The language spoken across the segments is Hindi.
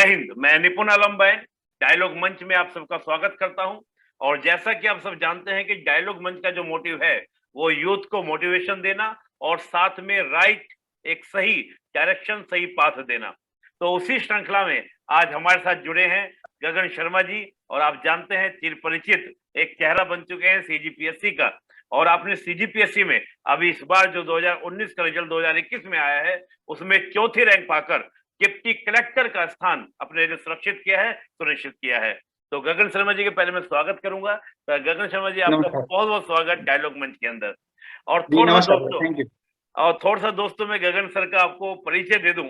जय हिंद। मैं निपुण आलम बैन डायलॉग मंच में आप सबका स्वागत करता हूं। और जैसा कि आप सब जानते हैं कि डायलॉग मंच का जो मोटिव है वो यूथ को मोटिवेशन देना और साथ में राइट एक सही डायरेक्शन, सही पाथ देना। तो उसी श्रृंखला में आज हमारे साथ जुड़े हैं गगन शर्मा जी। और आप जानते हैं चिर परिचित एक चेहरा बन चुके हैं सीजीपीएससी का। और आपने सीजीपीएससी में अभी इस बार जो 2019 का रिजल्ट 2021 में आया है उसमें चौथी रैंक पाकर डिप्टी कलेक्टर का स्थान अपने लिए सुरक्षित किया है, सुनिश्चित किया है। तो गगन शर्मा जी के पहले मैं स्वागत करूंगा। तो गगन शर्मा जी आपका नमस्कार बहुत बहुत स्वागत डायलॉग मंच के अंदर। और जी। थोड़ा सा नमस्कार सर, दोस्तों थैंक यू। और थोड़ा सा दोस्तों मैं गगन सर का आपको परिचय दे दूं।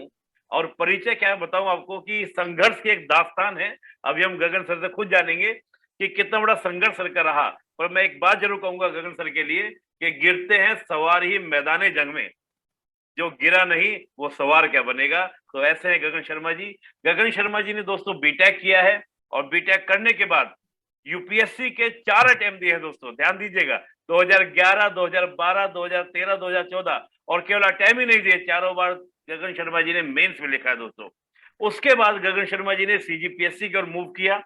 और परिचय क्या बताऊं आपको कि संघर्ष की एक दास्तान है। अभी हम गगन सर से खुद जानेंगे कि कितना बड़ा संघर्ष सर का रहा। पर मैं एक बात जरूर कहूंगा गगन सर के लिए कि गिरते हैं सवार ही मैदाने जंग में, जो गिरा नहीं वो सवार क्या बनेगा। तो ऐसे हैं गगन शर्मा जी। गगन शर्मा जी ने दोस्तों बीटेक किया है और बीटेक करने के बाद यूपीएससी के 4 अटेम्प्ट दिए हैं दोस्तों, ध्यान दीजिएगा। 2011, 2012, 2013, 2014 और केवल अटेम्प्ट ही नहीं दिए, चारों बार गगन शर्मा जी ने मेंस में लिखा है दोस्तों। उसके बाद गगन शर्मा जी ने सीजीपीएससी की ओर मूव किया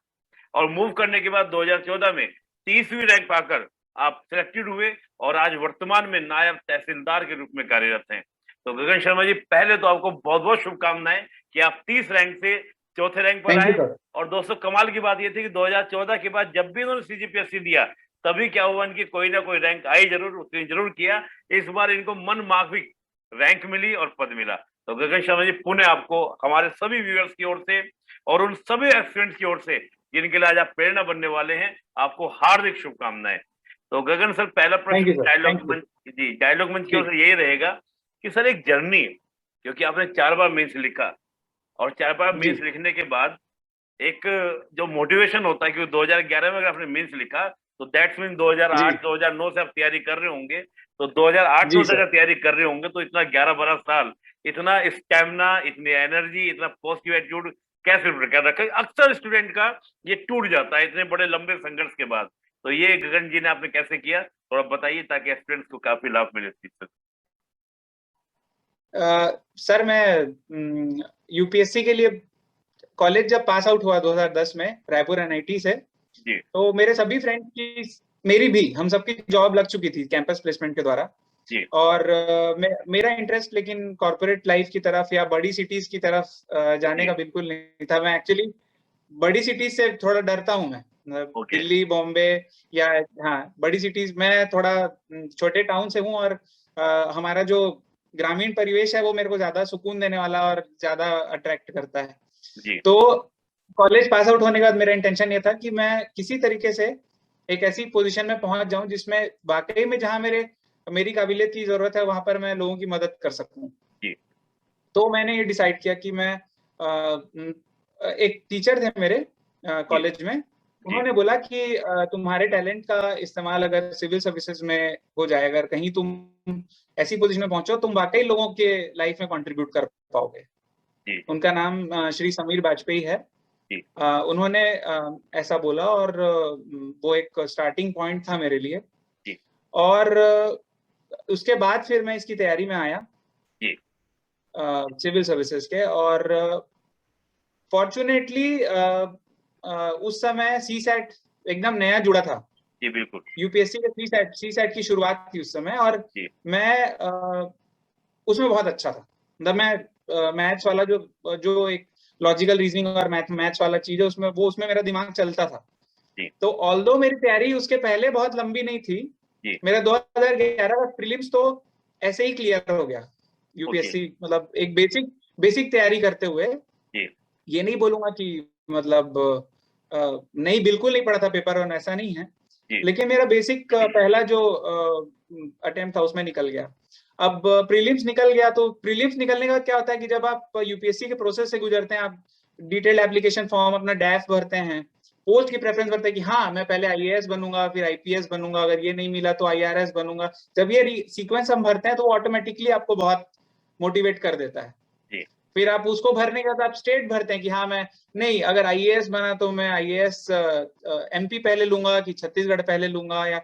और मूव करने के बाद 2014 में 30वीं रैंक पाकर आप सिलेक्टेड हुए और आज वर्तमान में नायब तहसीलदार के रूप में कार्यरत हैं। तो गगन शर्मा जी पहले तो आपको बहुत बहुत शुभकामनाएं कि आप 30 रैंक से चौथे रैंक पर थैंक यू आए। सर। और दोस्तों कमाल की बात यह थी कि 2014 के बाद जब भी उन्होंने सीजीपीएससी दिया तभी क्या हुआ, इनकी कोई ना कोई रैंक आई जरूर, उसने जरूर किया। इस बार इनको मन माफिक रैंक मिली और पद मिला। तो गगन शर्मा जी पुनः आपको हमारे सभी व्यूअर्स की ओर से और उन सभी एस्पिरेंट्स की ओर से जिनके लिए आज आप प्रेरणा बनने वाले हैं, आपको हार्दिक शुभकामनाएं। तो गगन सर पहला थैंक प्रश्न you sir, dialogue thank you. मंच, जी डायलॉग मंच की जी ओर से यही रहेगा कि सर एक जर्नी, क्योंकि आपने 4 बार मेंस लिखा और 4 बार जी मेंस लिखने के बाद एक जो मोटिवेशन होता है कि 2011 में अगर आपने मेंस लिखा तो दैट्स मीन जी 2008 2009 से आप तैयारी कर रहे होंगे। तो 2008-9 जी से सर। अगर तैयारी कर रहे होंगे तो इतना 11-12 साल, इतना स्टैमिना, इतनी एनर्जी, इतना पॉजिटिव एटीट्यूड कैसे प्रकार रखा। अक्सर स्टूडेंट का ये टूट जाता है इतने बड़े लंबे संघर्ष के बाद। तो ये गगन जी ने आपने कैसे किया, थोड़ा बताइए ताकि स्टूडेंट्स को काफी लाभ मिले इस चीज से। सर मैं यूपीएससी के लिए कॉलेज जब पास आउट हुआ 2010 में रायपुर एनआईटी से, जी तो मेरे सभी फ्रेंड्स की, मेरी भी, हम सबकी जॉब लग चुकी थी कैंपस प्लेसमेंट के द्वारा। जी और मेरा इंटरेस्ट लेकिन कॉर्पोरेट लाइफ की तरफ या बड़ी सिटीज की तरफ जाने जी। का बिल्कुल नहीं था। मैं एक्चुअली बड़ी सिटीज से थोड़ा डरता हूँ मैं, मतलब ओके। दिल्ली, बॉम्बे या, हाँ, बड़ी सिटीज। मैं थोड़ा छोटे टाउन से हूँ और हमारा जो ग्रामीण परिवेश है वो मेरे को ज्यादा सुकून देने वाला और ज्यादा अट्रैक्ट करता है। जी तो कॉलेज पास आउट होने के बाद मेरा इंटेंशन ये था कि मैं किसी तरीके से एक ऐसी पोजीशन में पहुंच जाऊं जिसमें वाकई में जहां मेरी काबिलियत की जरूरत है वहां पर मैं लोगों की मदद कर सकूं। जी तो मैंने ये डिसाइड किया कि मैं एक टीचर थे मेरे जी कॉलेज में, जी उन्होंने बोला कि तुम्हारे टैलेंट का इस्तेमाल अगर सिविल सर्विसेज में हो जाए, अगर कहीं तुम ऐसी पोजीशन में पहुंचो तुम वाकई लोगों के लाइफ में कंट्रीब्यूट कर पाओगे। जी उनका नाम श्री समीर वाजपेयी है। जी उन्होंने ऐसा बोला और वो एक स्टार्टिंग पॉइंट था मेरे लिए। जी और उसके बाद फिर मैं इसकी तैयारी में आया जी सिविल सर्विसेज के। और फॉर्चुनेटली उस समय सी सैट एकदम नया जुड़ा था। जी बिल्कुल। यूपीएससी के सी सैट की शुरुआत थी उस समय। और जी मैं उसमें बहुत अच्छा था। मतलब मैं मैथ्स वाला जो जो एक लॉजिकल रीजनिंग और मैथ्स वाला चीज है उसमें, वो उसमें मेरा दिमाग चलता था। जी तो ऑल्दो मेरी तैयारी उसके पहले बहुत लंबी नहीं थी, जी मेरा 2011 का प्रीलिम्स तो ऐसे ही क्लियर हो गया ओके। यूपीएससी, मतलब एक बेसिक बेसिक तैयारी करते हुए। जी ये नहीं बोलूंगा कि मतलब नहीं, बिल्कुल नहीं पढ़ा था पेपर और ऐसा नहीं है, जी लेकिन मेरा बेसिक पहला जो अटेम्प्ट था उसमें निकल गया। अब प्रीलिम्स निकल गया, तो प्रीलिम्स निकलने के बाद क्या होता है कि जब आप यूपीएससी के प्रोसेस से गुजरते हैं, आप डिटेल्ड एप्लीकेशन फॉर्म, अपना डैफ भरते हैं, पोस्ट की प्रेफरेंस भरते हैं कि हाँ मैं पहले आईएएस बनूंगा फिर आईपीएस बनूंगा, अगर ये नहीं मिला तो आईआरएस बनूंगा। जब ये सीक्वेंस हम भरते हैं तो ऑटोमेटिकली आपको बहुत मोटिवेट कर देता है। जी फिर आप उसको भरने के बाद आप स्टेट भरते हैं कि हाँ मैं, नहीं अगर आईएएस बना तो मैं आईएएस एमपी पहले लूंगा कि छत्तीसगढ़ पहले लूंगा, या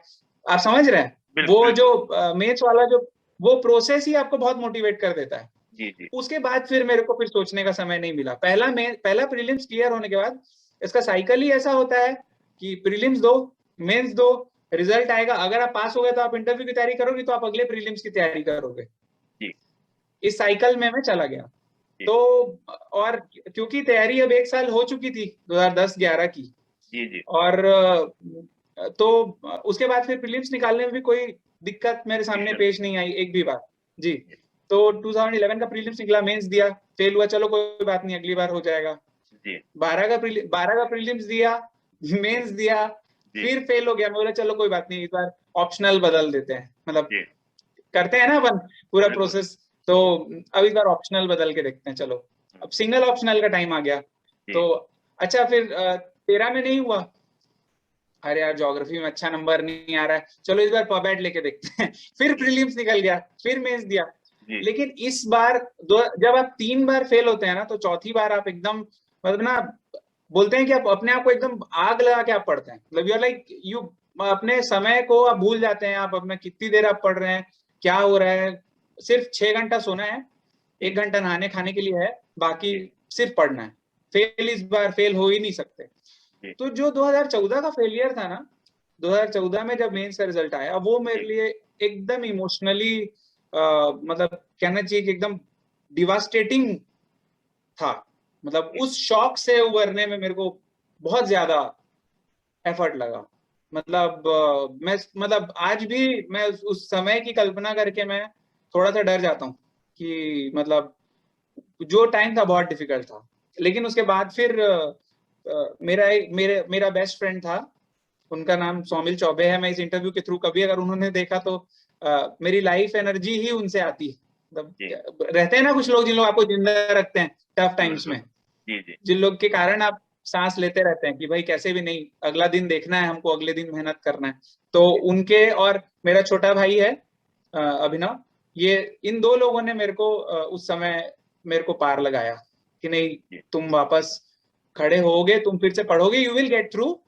आप समझ रहे हैं। बिल्कुल वो बिल्कुल। जो मेथ्स वाला जो वो प्रोसेस ही आपको बहुत मोटिवेट कर देता है। जी जी उसके बाद फिर मेरे को फिर सोचने का समय नहीं मिला। पहला प्रीलिम्स क्लियर होने के बाद इसका साइकिल ही ऐसा होता है कि प्रीलिम्स दो, मेंस दो, रिजल्ट आएगा, अगर आप पास हो गए तो आप इंटरव्यू की तैयारी करोगे, तो आप अगले प्रीलिम्स की तैयारी करोगे। जी इस साइकिल में मैं चला गया। जी तो और क्योंकि तैयारी अब 1 साल हो चुकी थी 2010-11 की, जी जी और तो उसके बाद फिर प्रीलिम्स निकालने में भी कोई दिक्कत मेरे सामने पेश नहीं आई एक भी बार। जी, तो 2011 का प्रीलिम्स निकला, मेंस दिया, फेल हुआ, चलो कोई बात नहीं, अगली बार हो जाएगा। जी 12 का प्रीलिम्स दिया, मेंस दिया, जी फिर फेल हो गया। मैं बोला चलो कोई बात नहीं, इस बार ऑप्शनल बदल देते हैं, मतलब जी करते हैं ना अपन पूरा बिल्कुल प्रोसेस। तो अब इस बार ऑप्शनल बदल के देखते हैं, चलो। अब सिंगल ऑप्शनल का टाइम आ गया। जी तो अच्छा, फिर 13 में नहीं हुआ, अरे यार ज्योग्राफी में अच्छा नंबर नहीं आ रहा है, चलो इस बार पबैट लेके देखते हैं। फिर प्रीलिम्स निकल गया, फिर मेंस दिया। जी लेकिन इस बार जब आप 3 बार फेल होते हैं ना, तो चौथी बार आप एकदम, मतलब ना, बोलते हैं कि आप अपने आप को एकदम आग लगा के आप पढ़ते हैं, मतलब यू आर लाइक यू, अपने समय को आप भूल जाते हैं, आप अपना कितनी देर आप पढ़ रहे हैं, क्या हो रहा है। सिर्फ 6 घंटा सोना है, 1 घंटा नहाने खाने के लिए है, बाकी जी सिर्फ पढ़ना है। फेल इस बार फेल हो ही नहीं सकते। जी तो जो 2014 का फेलियर था ना, 2014 में जब मेंस का रिजल्ट आया, वो मेरे जी लिए एकदम इमोशनली, मतलब कहना चाहिए कि एकदम डिवास्टेटिंग था। मतलब उस शॉक से उबरने में मेरे को बहुत ज्यादा एफर्ट लगा। मतलब मैं, मतलब आज भी मैं उस समय की कल्पना करके मैं थोड़ा सा डर जाता हूँ कि मतलब जो टाइम था बहुत डिफिकल्ट था। लेकिन उसके बाद फिर मेरा बेस्ट फ्रेंड था, उनका नाम सौमिल चौबे है। मैं इस इंटरव्यू के थ्रू, कभी अगर उन्होंने देखा तो मेरी लाइफ एनर्जी ही उनसे आती है। जी मतलब रहते हैं ना कुछ लोग, जिन लोग आपको जिंदा रखते हैं टफ टाइम्स बिल्कुल में, जी जी जिन लोग के कारण आप सांस लेते रहते हैं कि भाई कैसे भी नहीं, अगला दिन देखना है हमको, अगले दिन मेहनत करना है। तो उनके, और मेरा छोटा भाई है अभिनव, ये इन 2 लोगों ने मेरे को उस समय मेरे को पार लगाया कि नहीं, जी तुम वापस खड़े होगे, तुम फिर से पढ़ोगे, यू विल गेट थ्रू।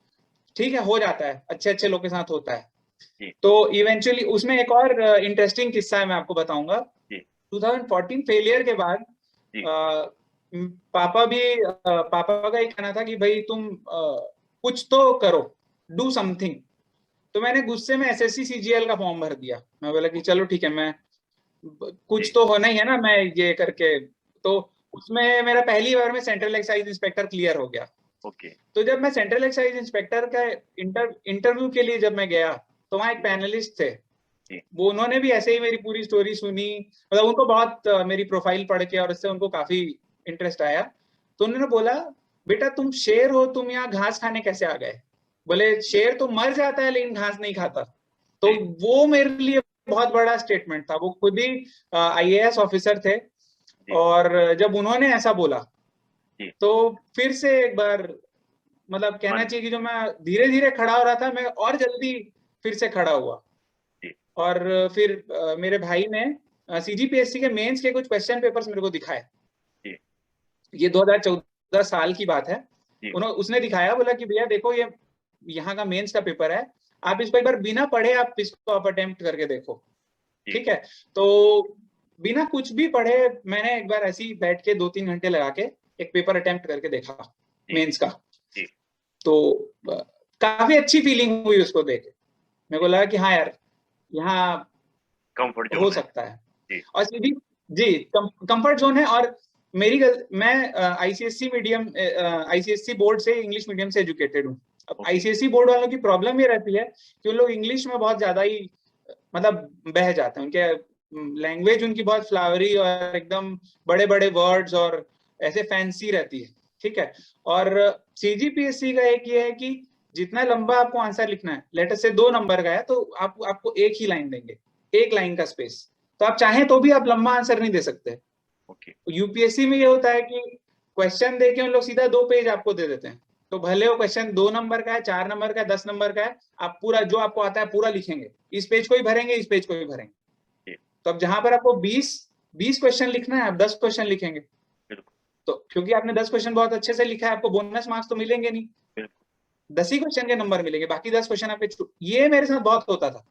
ठीक है, हो जाता है, अच्छे अच्छे लोग के साथ होता है। जी तो इवेंचुअली उसमें एक और इंटरेस्टिंग किस्सा है, मैं आपको बताऊंगा। जी 2014 फेलियर के बाद जी अ, पापा का एक कहना था कि भाई तुम कुछ तो करो, डू समथिंग। तो मैंने गुस्से में एसएससी सीजीएल का फॉर्म भर दिया। मैं बोला कि चलो ठीक है, मैं कुछ जी तो होना ही है ना, मैं ये करके। तो उसमें मेरा पहली बार में सेंट्रल एक्साइज इंस्पेक्टर क्लियर हो गया। ओके तो जब मैं सेंट्रल एक्साइज इंस्पेक्टर का इंटरव्यू के लिए जब मैं गया, तो वहाँ एक पैनलिस्ट थे, जी वो उन्होंने भी ऐसे ही मेरी पूरी स्टोरी सुनी। मतलब उनको बहुत मेरी प्रोफाइल पढ़ के और इससे उनको काफी इंटरेस्ट आया। तो उन्होंने बोला, बेटा तुम शेर हो, तुम यहाँ घास खाने कैसे आ गए? बोले शेर तो मर जाता है लेकिन घास नहीं खाता। तो जी वो मेरे लिए बहुत बड़ा स्टेटमेंट था। वो खुद ही आईएएस ऑफिसर थे, जी और जब उन्होंने ऐसा बोला, जी तो फिर से एक बार, मतलब कहना मन चाहिए कि जो मैं धीरे धीरे खड़ा हो रहा था, मैं और जल्दी फिर से खड़ा हुआ। जी और फिर मेरे भाई ने सीजीपीएससी के मेंस के कुछ क्वेश्चन पेपर्स मेरे को दिखाए। जी ये 2014 साल की बात है। जी उसने दिखाया, बोला कि भैया देखो, ये यहाँ का मेंस का पेपर है, आप इसको एक बार बिना पढ़े आप इसको आप अटेम्प्ट करके देखो। जी ठीक है, तो बिना कुछ भी पढ़े मैंने एक बार ऐसे ही बैठ के 2-3 घंटे लगा के एक पेपर अटेम्प्ट करके देखा, जी मेंस का। जी तो काफी अच्छी फीलिंग हुई उसको देख के। मेरे को जी लगा कि हाँ यार, यहाँ कंफर्ट हो जोन है सकता है। जी और सीधी, जी, कंफर्ट जोन है। और मैं आईसीएससी मीडियम, आईसीएससी बोर्ड से इंग्लिश मीडियम से एजुकेटेड हूँ। अब ओके आईसीएससी बोर्ड वालों की प्रॉब्लम ये रहती है कि उन लोग इंग्लिश में बहुत ज्यादा ही, मतलब बह जाते हैं, उनके लैंग्वेज उनकी बहुत फ्लावरी और एकदम बड़े बड़े वर्ड्स और ऐसे फैंसी रहती है। ठीक है, और सीजीपीएससी का एक ये है कि जितना लंबा आपको आंसर लिखना है, लेटर से 2 नंबर का है, तो आपको एक ही लाइन देंगे, एक लाइन का स्पेस। तो आप चाहें तो भी आप लंबा आंसर नहीं दे सकते। ओके यूपीएससी में ये होता है कि क्वेश्चन देके उन लोग सीधा 2 पेज आपको दे देते हैं। तो भले वो क्वेश्चन 2 नंबर का है, 4 नंबर का है, 10 नंबर का है, आप पूरा जो आपको आता है पूरा लिखेंगे, इस पेज को ही भरेंगे, इस पेज को ही भरेंगे। जी तो अब जहां पर आपको 20 क्वेश्चन लिखना है, आप 10 क्वेश्चन लिखेंगे। बिल्कुल तो क्योंकि आपने 10 क्वेश्चन बहुत अच्छे से लिखा है, आपको बोनस मार्क्स तो मिलेंगे नहीं, बिल्कुल 10 ही क्वेश्चन के नंबर मिलेंगे, बाकी 10 क्वेश्चन आपके ये मेरे साथ बहुत होता था।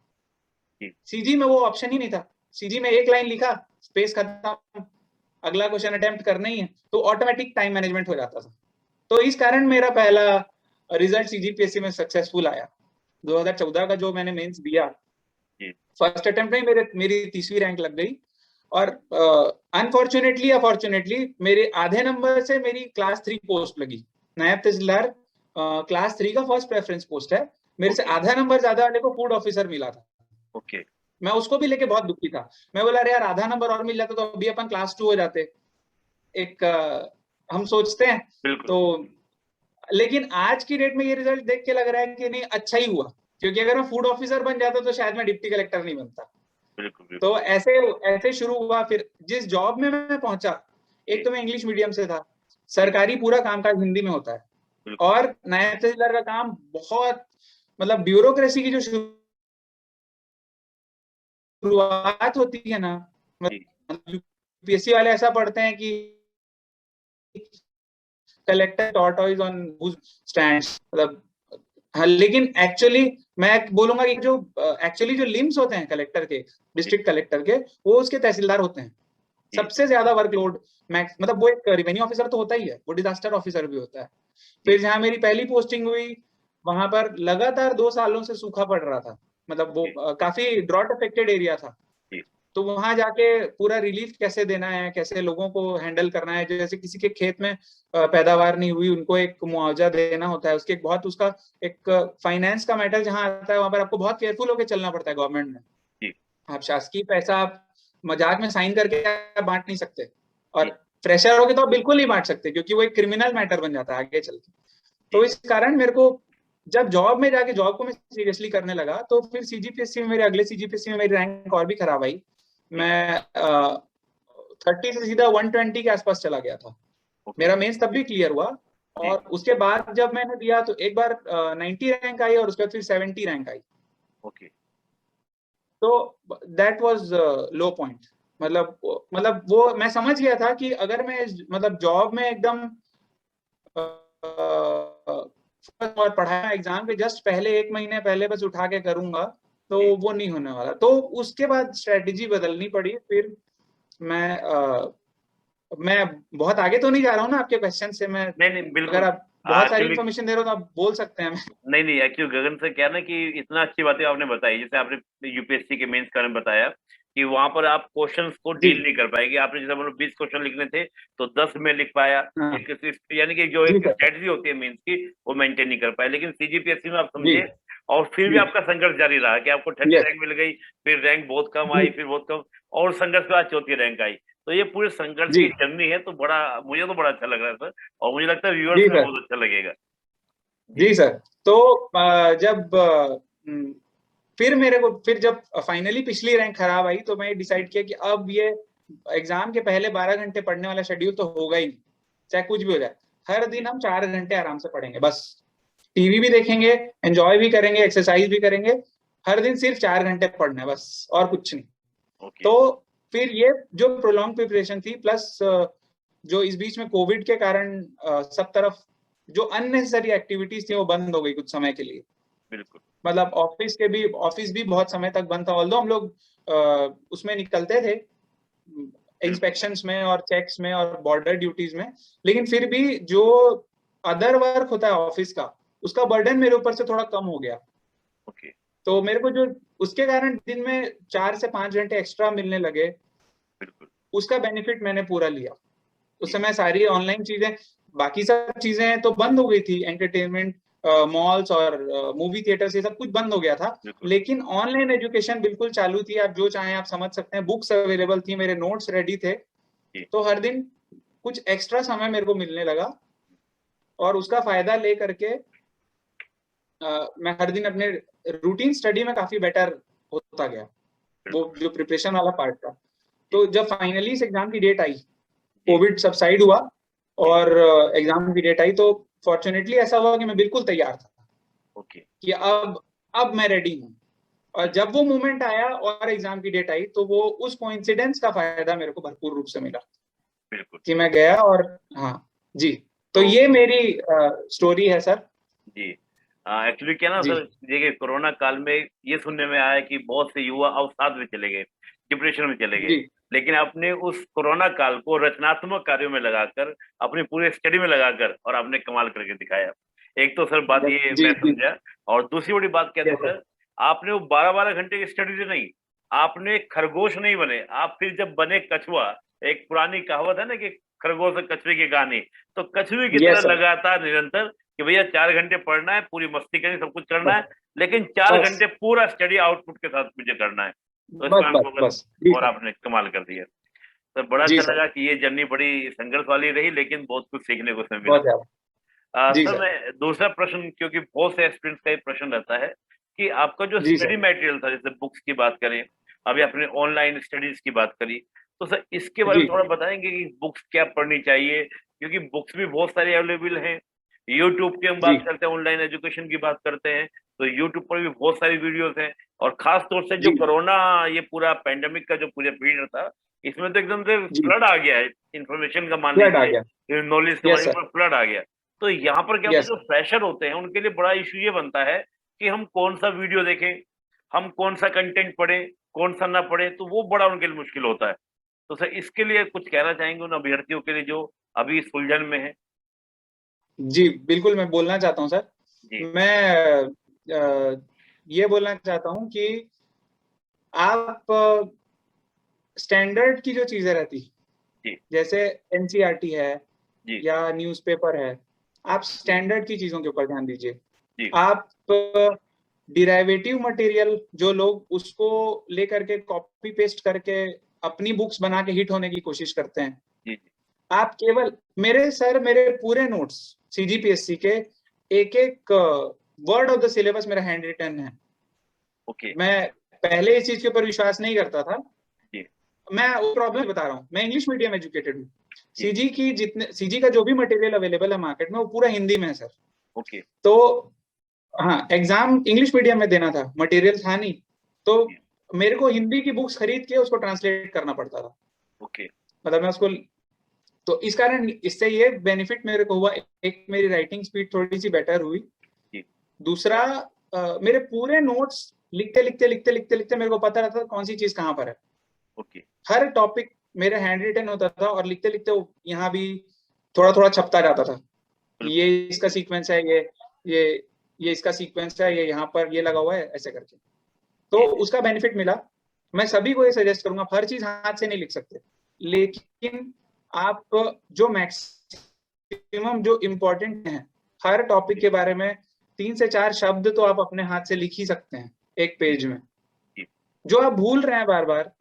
जी सीजी में वो ऑप्शन ही नहीं था। सीजी में एक लाइन लिखा, स्पेस खत्म, अगला क्वेश्चन अटेम्प्ट करना ही है, तो ऑटोमेटिक टाइम मैनेजमेंट हो जाता था। तो इस कारण मेरा पहला रिजल्ट सीजीपीएससी में सक्सेसफुल आया। 2014 का जो मैंने मेंस दिया, फर्स्ट अटेम्प्ट में मेरी 30वीं रैंक लग गई। और अनफॉर्चुनेटली अपॉर्चुनेटली मेरे आधे नंबर से मेरी क्लास 3 पोस्ट लगी। नायब तहसीलदार क्लास 3 का फर्स्ट प्रेफरेंस पोस्ट है, मेरे से आधा नंबर ज्यादा वाले को फूड ऑफिसर मिला था। मैं उसको भी लेके बहुत दुखी था। मैं बोला, अरे यार आधा नंबर और मिल जाता तो अभी अपन क्लास 2 हो जाते। एक हम सोचते हैं तो, लेकिन आज की डेट में ये रिजल्ट देख के लग रहा है कि नहीं, अच्छा ही हुआ, क्योंकि अगर मैं फूड ऑफिसर बन जाता तो शायद मैं डिप्टी कलेक्टर नहीं बनता। तो ऐसे ऐसे शुरू हुआ। फिर जिस जॉब में मैं पहुंचा, एक तो मैं इंग्लिश मीडियम से था, सरकारी पूरा कामकाज हिंदी में होता है, और नायब तहसीलदार का काम बहुत, मतलब ब्यूरोक्रेसी की जो शुरुआत होती है ना, यूपीएससी वाले ऐसा पढ़ते हैं कि collector tortoise on whose stands, मतलब हाँ, लेकिन एक्चुअली मैं बोलूंगा कि जो एक्चुअली जो लिम्स होते हैं कलेक्टर के, डिस्ट्रिक्ट कलेक्टर के, वो उसके तहसीलदार होते हैं। सबसे ज्यादा वर्कलोड मैक्स, मतलब वो एक रेवेन्यू ऑफिसर तो होता ही है, वो डिजास्टर ऑफिसर भी होता है। फिर जहां मेरी पहली पोस्टिंग हुई, वहां पर लगातार 2 सालों से सूखा पड़ रहा था, मतलब वो काफी ड्रॉट अफेक्टेड एरिया था। तो वहां जाके पूरा रिलीफ कैसे देना है, कैसे लोगों को हैंडल करना है, जैसे किसी के खेत में पैदावार नहीं हुई, उनको एक मुआवजा देना होता है, उसके एक बहुत उसका एक फाइनेंस का मैटर जहां आता है, वहां पर आपको बहुत केयरफुल होकर चलना पड़ता है गवर्नमेंट में। आप शासकीय पैसा आप मजाक में साइन करके बांट नहीं सकते, और फ्रेशर हो के तो आप बिल्कुल नहीं बांट सकते, क्योंकि वो एक क्रिमिनल मैटर बन जाता है आगे चल के। तो इस कारण मेरे को जब जॉब में जाके जॉब को मैं सीरियसली करने लगा, तो फिर सीजीपीएससी में, मेरे अगले सीजीपीएससी में मेरी रैंक और भी खराब आई। मैं 30 से सीधा 120 के आसपास चला गया था। मेरा मेंस तब भी क्लियर हुआ, और उसके बाद जब मैंने दिया तो एक बार 90 रैंक आई, और उसके बाद फिर 70 रैंक आई। तो दैट वाज लो पॉइंट। मतलब वो मैं समझ गया था कि अगर मैं मतलब जॉब में एकदम और पढ़ाई एग्जाम के जस्ट पहले 1 महीने पहले बस उठा के करूंगा, तो वो नहीं होने वाला। तो उसके बाद स्ट्रेटेजी बदलनी पड़ी। फिर मैं बहुत आगे तो नहीं जा रहा हूँ ना आपके क्वेश्चन से। मैं नहीं बिल्कुल, अगर आप बहुत सारी इन्फॉर्मेशन दे रहे हो तो आप बोल सकते हैं। नहीं एक्चुअली गगन सर क्या ना कि इतना अच्छी बातें आपने बताई, जैसे आपने यूपीएससी के मेंस के बारे में बताया कि वहां पर आप क्वेश्चंस को डील नहीं कर पाएंगे। आपने जैसे मतलब 20 क्वेश्चन लिखने थे तो 10 में लिख पाया, यानी कि जो एक स्ट्रेटजी होती है मेंस की वो मेंटेन नहीं कर पाए। लेकिन सीजीपीएससी में आप समझे, और फिर भी आपका संघर्ष जारी रहा कि आपको 30 रैंक मिल गई, फिर रैंक बहुत कम आई, फिर बहुत कम, और संघर्ष के बाद 4थी रैंक आई। तो ये पूरे संघर्ष की जर्नी है। तो मुझे तो बड़ा अच्छा लग रहा है सर, और मुझे लगता है व्यूअर्स को बहुत अच्छा लगेगा। जी सर। तो जब फिर जब फाइनली पिछली रैंक खराब आई, तो मैं डिसाइड किया कि अब ये एग्जाम के पहले 12 घंटे पढ़ने वाला शेड्यूल तो होगा ही नहीं, चाहे कुछ भी हो जाए। हर दिन हम 4 घंटे आराम से पढ़ेंगे, बस टीवी भी देखेंगे, एंजॉय भी करेंगे, एक्सरसाइज भी करेंगे, हर दिन सिर्फ 4 घंटे पढ़ना है बस, और कुछ नहीं। तो फिर ये जो प्रोलॉन्ग प्रिपरेशन थी, प्लस जो इस बीच में कोविड के कारण सब तरफ जो अननेसेसरी एक्टिविटीज थी वो बंद हो गई कुछ समय के लिए। बिल्कुल, मतलब ऑफिस भी बहुत समय तक बंद था। ऑल्दो हम लोग उसमें निकलते थे इंस्पेक्शंस में और चेक्स में और बॉर्डर ड्यूटीज में, लेकिन फिर भी जो अदर वर्क होता है ऑफिस का, उसका बर्डन मेरे ऊपर से थोड़ा कम हो गया। तो मेरे को जो उसके कारण दिन में 4 से 5 घंटे एक्स्ट्रा मिलने लगे, उसका बेनिफिट मैंने पूरा लिया। उस समय सारी ऑनलाइन चीजें, बाकी सब चीजें तो बंद हो गई थी, एंटरटेनमेंट, मॉल्स और मूवी थिएटर्स, ये सब कुछ बंद हो गया था, लेकिन ऑनलाइन एजुकेशन बिल्कुल चालू थी। आप जो चाहें आप समझ सकते हैं, बुक्स अवेलेबल थी, मेरे नोट्स रेडी थे। तो हर दिन कुछ एक्स्ट्रा समय मेरे को मिलने लगा, और उसका फायदा ले करके मैं हर दिन अपने रूटीन स्टडी में काफी बेटर होता गया, वो जो प्रिपरेशन वाला पार्ट था। तो जब फाइनली इस एग्जाम की डेट आई, कोविड सबसाइड हुआ और एग्जाम की डेट आई, तो फॉर्चुनेटली ऐसा हुआ कि मैं बिल्कुल तैयार था कि अब मैं रेडी हूँ। और जब वो मोमेंट आया और एग्जाम की डेट आई, तो वो उस कोइंसिडेंस का फायदा मेरे को भरपूर रूप से मिला कि मैं गया। और हाँ जी, तो ये मेरी स्टोरी है सर। जी, एक्चुअली क्या ना सर, देखिए कोरोना काल में ये सुनने में आया कि बहुत से युवा अवसाद में चले गए, डिप्रेशन में चले गए। लेकिन आपने उस कोरोना काल को रचनात्मक कार्यों में लगाकर, अपनी पूरे स्टडी में लगाकर, और आपने कमाल करके दिखाया। एक तो सर बात ये जी मैं जी। समझा, और दूसरी बड़ी बात क्या थी यस सर। सर, आपने वो 12-12 घंटे की स्टडी से नहीं, आपने खरगोश नहीं बने, आप फिर जब बने कछुआ। एक पुरानी कहावत है ना कि खरगोश और कछुए की कहानी, तो कछुए की तरह यस सर। लगातार निरंतर कि भैया 4 घंटे पढ़ना है, पूरी मस्ती करनी, सब कुछ करना बस है, लेकिन 4 घंटे बस पूरा स्टडी आउटपुट के साथ मुझे करना है। तो इसमें बस हमको बस अगर, बस जी और सर। आपने कमाल कर दिया। तो बड़ा जी अच्छा सर। लगा कि ये जर्नी बड़ी संघर्ष वाली रही, लेकिन बहुत कुछ सीखने को उसमें मिला। बहुत ज्यादा। जी सर सर। मैं दूसरा प्रश्न, क्योंकि बहुत से एस्पिरेंट्स का ये प्रश्न रहता है कि आपका जो जी स्टडी सर। मटेरियल था, जैसे बुक्स की बात करें, अभी आपने ऑनलाइन स्टडीज की बात करी, तो सर इसके बारे जी में थोड़ा बताएंगे कि बुक्स क्या पढ़नी चाहिए, क्योंकि बुक्स भी बहुत सारी अवेलेबल हैं। यूट्यूब की हम जी बात करते हैं, ऑनलाइन एजुकेशन की बात करते हैं, तो यूट्यूब पर भी बहुत सारी वीडियोस हैं। और खास तौर से जो जी कोरोना, ये पूरा पेंडेमिक का जो पूरा पीरियड था, इसमें तो एकदम से जी। फ्लड आ गया है इन्फॉर्मेशन का, मान फ्लड आ गया। लीजिए नॉलेज का, मान यस लीजिए सर। फ्लड आ गया। तो यहाँ पर क्या होता है, यस जो सर। फ्रेशर होते हैं उनके लिए बड़ा इशू ये बनता है कि हम कौन सा वीडियो देखें, हम कौन सा कंटेंट पढ़े, कौन सा ना पढ़े, तो वो बड़ा उनके लिए मुश्किल होता है। तो सर इसके लिए कुछ कहना चाहेंगे उन अभ्यर्थियों के लिए जो अभी इस उलझन में है? जी बिल्कुल, मैं बोलना चाहता हूँ सर। जी मैं ये बोलना चाहता हूँ कि आप स्टैंडर्ड की जो चीजें रहती, जी जैसे एनसीईआरटी है जी या न्यूज़पेपर है, आप स्टैंडर्ड की चीजों के ऊपर ध्यान दीजिए। जी आप डिराइवेटिव मटेरियल जो लोग उसको लेकर के कॉपी पेस्ट करके अपनी बुक्स बना के हिट होने की कोशिश करते हैं, जी जी। आप केवल मेरे पूरे नोट्स सीजीपीएससी के एक एक वर्ड ऑफ द सिलेबस मेरा हैंड रिटन है। ओके। मैं पहले इस चीज के ऊपर विश्वास नहीं करता था। जी मैं वो प्रॉब्लम बता रहा हूँ, मैं इंग्लिश मीडियम एजुकेटेड हूँ। जी। सीजी का जो भी मटेरियल अवेलेबल है मार्केट में वो पूरा हिंदी में है सर। ओके। तो हाँ, एग्जाम इंग्लिश मीडियम में देना था, मटेरियल था नहीं, तो जी। मेरे को हिंदी की बुक्स खरीद के उसको ट्रांसलेट करना पड़ता था। ओके। मतलब मैं उसको, तो इस कारण इससे ये बेनिफिट मेरे को हुआ, एक मेरी राइटिंग स्पीड थोड़ी सी बेटर हुई। जी। दूसरा मेरे पूरे नोट्स लिखते मेरे को पता रहता था कौन सी चीज कहाँ पर है। ओके। हर टॉपिक मेरा हैंड रिटन होता था, और लिखते लिखते यहाँ भी थोड़ा थोड़ा छपता जाता था। बिल्कुल। ये इसका सीक्वेंस है, ये ये इसका सीक्वेंस है, ये यहाँ पर ये लगा हुआ है, ऐसे करके। तो जी जी। उसका बेनिफिट मिला। मैं सभी को ये सजेस्ट करूंगा, हर चीज हाथ से नहीं लिख सकते, लेकिन आप जो मैक्सिमम जो इम्पोर्टेंट है, हर टॉपिक जी के बारे में 3 से 4 शब्द तो आप अपने हाथ से लिख ही सकते हैं एक जी पेज में। जी। जो आप भूल रहे हैं बार बार,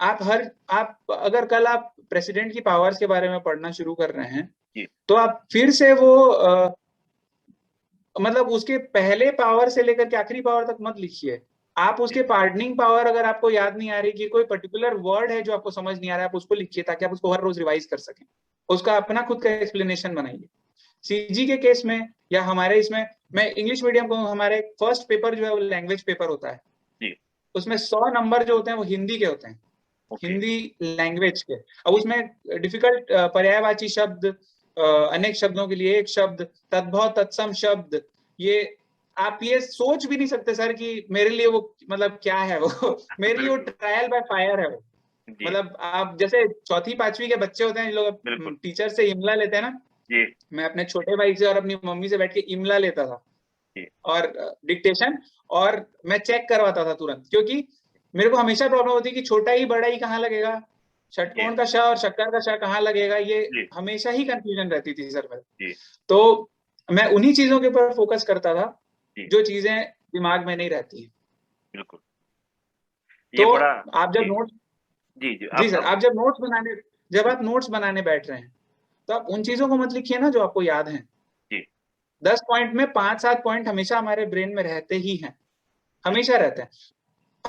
आप अगर कल आप प्रेसिडेंट की पावर्स के बारे में पढ़ना शुरू कर रहे हैं, जी तो आप फिर से वो मतलब उसके पहले पावर से लेकर के आखिरी पावर तक मत लिखिए। आप जी उसके पार्डनिंग पावर अगर आपको याद नहीं आ रही, कि कोई पर्टिकुलर वर्ड है जो आपको समझ नहीं आ रहा है, आप उसको लिखिए ताकि आप उसको हर रोज रिवाइज कर सकें, उसका अपना खुद का एक्सप्लेनेशन बनाइए। सीजी के केस में या हमारे इसमें, मैं इंग्लिश मीडियम को, हमारे फर्स्ट पेपर जो है वो लैंग्वेज पेपर होता है। जी। उसमें 100 नंबर जो होते हैं वो हिंदी के होते हैं, ओके। हिंदी लैंग्वेज के। अब जी उसमें डिफिकल्ट पर्यायवाची शब्द, अनेक शब्दों के लिए एक शब्द, तद्भव तत्सम शब्द, ये आप ये सोच भी नहीं सकते सर कि मेरे लिए वो मतलब क्या है वो मेरे लिए वो बिल्कुल। ट्रायल बाय फायर है वो। जी। मतलब आप जैसे चौथी पांचवी के बच्चे होते हैं जो बिल्कुल। लोग टीचर से इमला लेते हैं ना, जी मैं अपने छोटे भाई से और अपनी मम्मी से बैठ के इमला लेता था, जी। और डिक्टेशन, और मैं चेक करवाता था तुरंत, क्योंकि मेरे को हमेशा प्रॉब्लम होती कि छोटा ही बड़ा ही कहाँ लगेगा, जी षटकोण का श और शक्कर का श कहाँ लगेगा, ये जी हमेशा ही कंफ्यूजन रहती थी सर मेरे। जी तो मैं उन्हीं चीजों के ऊपर फोकस करता था जी। जो चीजें दिमाग में नहीं रहती है। बिल्कुल। तो ये बड़ा। आप जब जी नोट्स, जी जी। जी सर, आप। आप जब आप नोट्स बनाने बैठ रहे हैं, तो आप उन चीजों को मत लिखिए ना जो आपको याद है। जी 10 पॉइंट में 5-7 पॉइंट हमेशा हमारे ब्रेन में रहते ही हैं, बिल्कुल। हमेशा रहते हैं।